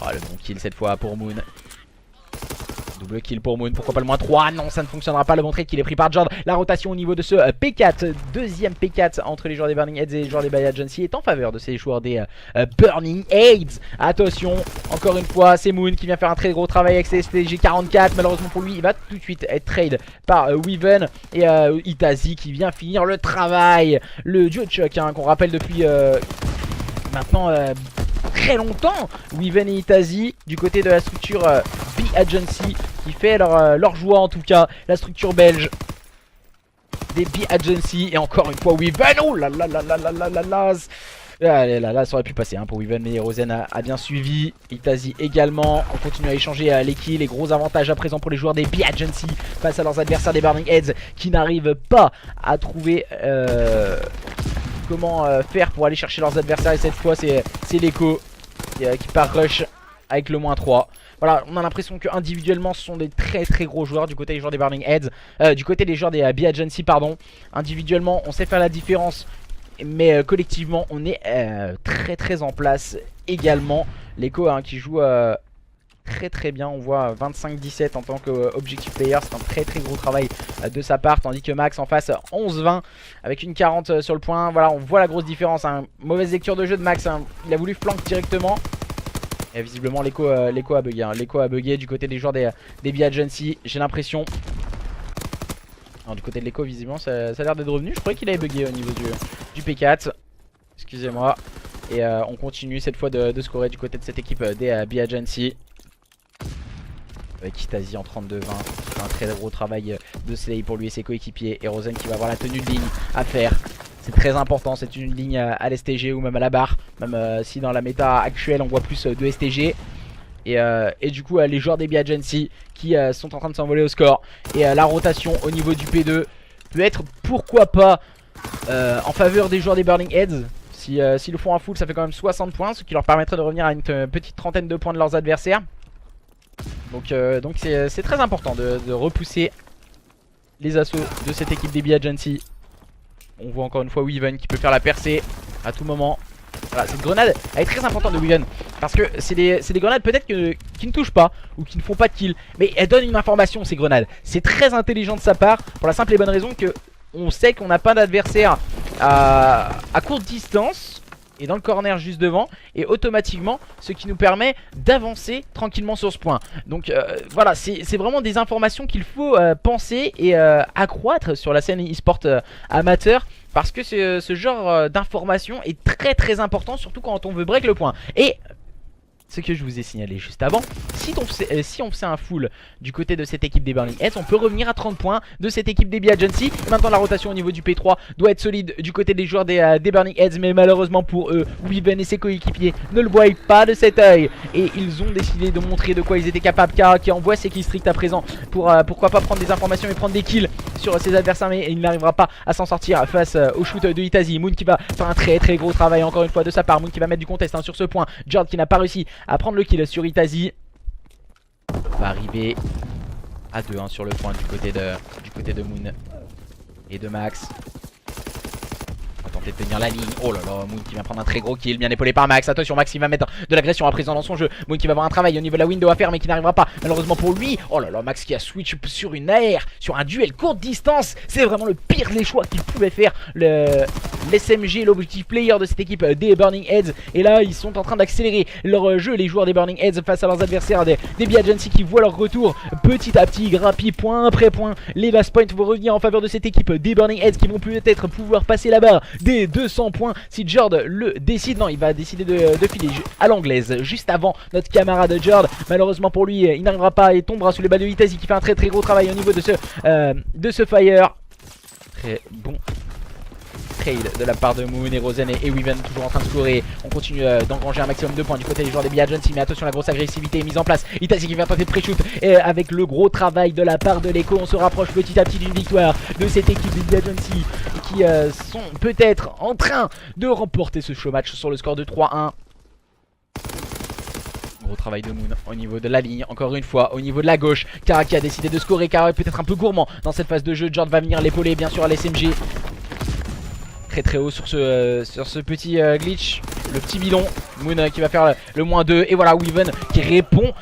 Oh le bon kill cette fois pour Moon. Double kill pour Moon, pourquoi pas le -3? Non, ça ne fonctionnera pas, le bon trade qu'il est pris par Jord. La rotation au niveau de ce P4, deuxième P4 entre les joueurs des Burning Heads et les joueurs des Be Agency est en faveur de ces joueurs des Burning Heads. Attention, encore une fois, c'est Moon qui vient faire un très gros travail avec ses STG 44. Malheureusement pour lui, il va tout de suite être trade par Weaven. Et Itazi qui vient finir le travail. Le duo chuck qu'on rappelle depuis maintenant très longtemps. Weaven et Itazi du côté de la structure Be Agency qui fait leur joie en tout cas, la structure belge des Be Agency. Et encore une fois Weaven, oh là là là là là là là là. Là ça aurait pu passer pour Weaven, mais Rosen a bien suivi, Itazi également. On continue à échanger les kills, les gros avantages à présent pour les joueurs des Be Agency face à leurs adversaires des Burning Heads qui n'arrivent pas à trouver comment faire pour aller chercher leurs adversaires. Et cette fois c'est Leko qui part rush avec le -3. Voilà, on a l'impression que individuellement ce sont des très gros joueurs du côté des joueurs des Burning Heads, du côté des joueurs des Be Agency pardon. Individuellement on sait faire la différence, mais collectivement on est très en place également. Leko qui joue très bien, on voit 25-17 en tant qu'objectif player, c'est un très gros travail de sa part, tandis que Max en face 11-20 avec une 40 sur le point. Voilà, on voit la grosse différence, mauvaise lecture de jeu de Max, il a voulu flank directement Et visiblement l'écho a bugué, hein. L'écho a bugué du côté des joueurs des Be Agency, j'ai l'impression. Alors du côté de l'écho visiblement ça a l'air d'être revenu. Je croyais qu'il avait bugué au niveau du P4. Excusez-moi. Et on continue cette fois de scorer du côté de cette équipe des Be Agency. Avec Itazi en 32-20. Un très gros travail de Slay pour lui et ses coéquipiers. Et Rosen qui va avoir la tenue de ligne à faire. C'est très important, c'est une ligne à l'STG ou même à la barre. Même si dans la méta actuelle on voit plus de STG. Et du coup les joueurs des Be Agency qui sont en train de s'envoler au score. Et la rotation au niveau du P2 peut être pourquoi pas en faveur des joueurs des Burning Heads. S'ils le font à full, ça fait quand même 60 points, ce qui leur permettrait de revenir à une petite trentaine de points de leurs adversaires. Donc c'est très important de repousser les assauts de cette équipe des Be Agency. On voit encore une fois Weaven qui peut faire la percée à tout moment. Voilà, cette grenade elle est très importante de Weaven, parce que c'est des grenades peut-être qui ne touchent pas ou qui ne font pas de kill, mais elles donnent une information, ces grenades. C'est très intelligent de sa part, pour la simple et bonne raison que on sait qu'on n'a pas d'adversaire à courte distance et dans le corner juste devant, et automatiquement ce qui nous permet d'avancer tranquillement sur ce point. Donc voilà, c'est vraiment des informations qu'il faut penser et accroître sur la scène e-sport amateur, parce que ce genre d'information est très important, surtout quand on veut break le point. Et ce que je vous ai signalé juste avant, si on faisait un full du côté de cette équipe des Burning Heads, on peut revenir à 30 points de cette équipe des Be Agency. Et maintenant la rotation au niveau du P3 doit être solide du côté des joueurs des Burning Heads, mais malheureusement pour eux, Weaven et ses coéquipiers ne le voient pas de cet œil. Et ils ont décidé de montrer de quoi ils étaient capables. Car qui envoie ses kills strict à présent pour pourquoi pas prendre des informations et prendre des kills sur ses adversaires, mais il n'arrivera pas à s'en sortir face au shoot de Itazi. Moon qui va faire un très gros travail encore une fois de sa part. Moon qui va mettre du contest sur ce point. Jord qui n'a pas réussi à prendre le kill sur Itazi. Va arriver à 2 sur le point du côté de Moon et de Max. On va tenter de tenir la ligne. Oh là là, Moon qui vient prendre un très gros kill, bien épaulé par Max. Attention, Max il va mettre de l'agression à présent dans son jeu. Moon qui va avoir un travail au niveau de la window à faire, mais qui n'arrivera pas malheureusement pour lui. Oh là là, Max qui a switch sur une AR, sur un duel courte distance. C'est vraiment le pire des choix qu'il pouvait faire l'SMG, l'objectif player de cette équipe des Burning Heads. Et là ils sont en train d'accélérer leur jeu, les joueurs des Burning Heads, face à leurs adversaires des Be Agency, qui voient leur retour petit à petit grimper point après point. Les last points vont revenir en faveur de cette équipe des Burning Heads, qui vont peut-être pouvoir passer la barre des 200 points si Jord le décide. Non, il va décider de filer à l'anglaise juste avant notre camarade Jord. Malheureusement pour lui, il n'arrivera pas et tombera sous les balles de Itazi, qui fait un très gros travail au niveau de ce fire. Très bon trail de la part de Moon, et Rosen et Weaven toujours en train de scorer. On continue d'engranger un maximum de points du côté des joueurs des Be Agency, mais attention, la grosse agressivité est mise en place. Itazi qui vient tenter de pré-shoot, et avec le gros travail de la part de l'écho, on se rapproche petit à petit d'une victoire de cette équipe des Be Agency, qui sont peut-être en train de remporter ce show match sur le score de 3-1. Gros travail de Moon au niveau de la ligne, encore une fois au niveau de la gauche. Kara qui a décidé de scorer. Kara est peut-être un peu gourmand dans cette phase de jeu. Jord va venir l'épauler bien sûr à l'SMG. Très haut sur ce petit glitch, le petit bidon. Moon qui va faire le -2, et voilà Weaven qui répond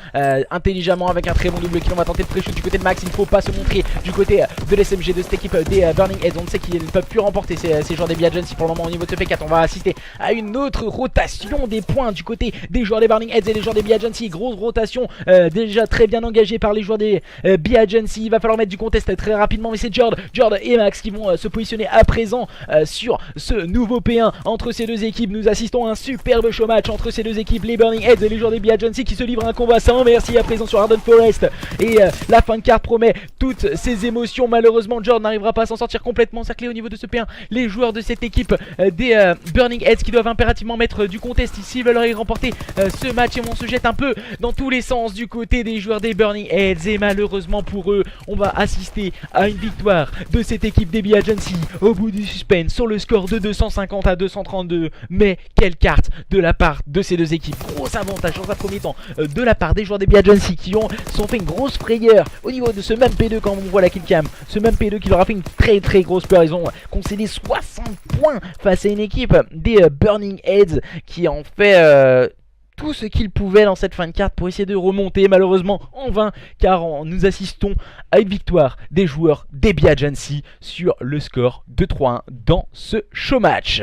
intelligemment avec un très bon double kill. On va tenter de pré-shoot du côté de Max. Il ne faut pas se montrer du côté de l'SMG de cette équipe des Burning Heads. On sait qu'ils ne peuvent plus remporter ces joueurs des Be Agency pour le moment au niveau de ce P4. On va assister à une autre rotation des points du côté des joueurs des Burning Heads et des joueurs des Be Agency. Grosse rotation déjà très bien engagée par les joueurs des Be Agency. Il va falloir mettre du contest très rapidement, mais c'est Jord et Max qui vont se positionner à présent sur ce nouveau P1 entre ces deux équipes. Nous assistons à un superbe show match entre ces deux équipes, les Burning Heads et les joueurs des Be Agency, qui se livrent un combat sans merci à présent sur Arden Forest. Et la fin de carte promet toutes ces émotions. Malheureusement Jord n'arrivera pas à s'en sortir complètement cerclé au niveau de ce P1. Les joueurs de cette équipe des Burning Heads qui doivent impérativement mettre du contest ici, veulent remporter ce match, et on se jette un peu dans tous les sens du côté des joueurs des Burning Heads. Et malheureusement pour eux, on va assister à une victoire de cette équipe des Be Agency au bout du suspense sur le score de 250 à 232. Mais quelle carte de la part de ces deux équipes. Gros avantage dans un premier temps de la part des joueurs des Be Agency, qui sont fait une grosse frayeur au niveau de ce même P2 quand on voit la killcam. Ce même P2 qui leur a fait une très grosse peur. Ils ont concédé 60 points face à une équipe des Burning Heads qui en fait tout ce qu'ils pouvaient dans cette fin de carte pour essayer de remonter. Malheureusement en vain, car nous assistons à une victoire des joueurs des Be Agency sur le score de 3-1 dans ce show match.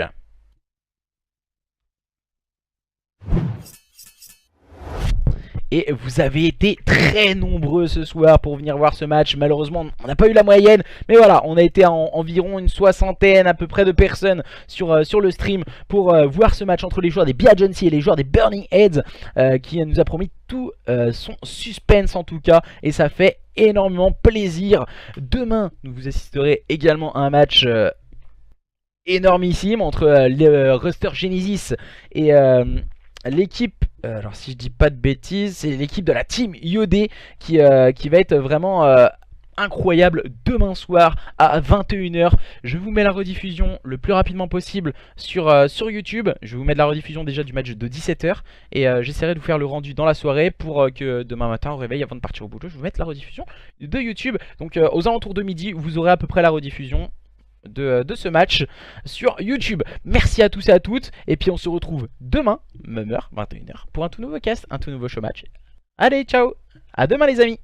et vous avez été très nombreux ce soir pour venir voir ce match. Malheureusement on n'a pas eu la moyenne, mais voilà, on a été environ une soixantaine à peu près de personnes sur le stream pour voir ce match entre les joueurs des Be Agency et les joueurs des Burning Heads, qui nous a promis tout son suspense en tout cas, et ça fait énormément plaisir. Demain nous vous assisterez également à un match énormissime entre les Ruster Genesis et l'équipe, alors si je dis pas de bêtises, c'est l'équipe de la team Yodé qui va être vraiment incroyable demain soir à 21 h. Je vous mets la rediffusion le plus rapidement possible sur YouTube. Je vais vous mettre la rediffusion déjà du match de 17 h et j'essaierai de vous faire le rendu dans la soirée pour que demain matin au réveil, avant de partir au boulot, je vais vous mettre la rediffusion de YouTube. Donc aux alentours de midi, vous aurez à peu près la rediffusion de ce match sur YouTube. Merci à tous et à toutes, et puis on se retrouve demain, même heure, 21 h, pour un tout nouveau cast, un tout nouveau show match. Allez, ciao, à demain les amis.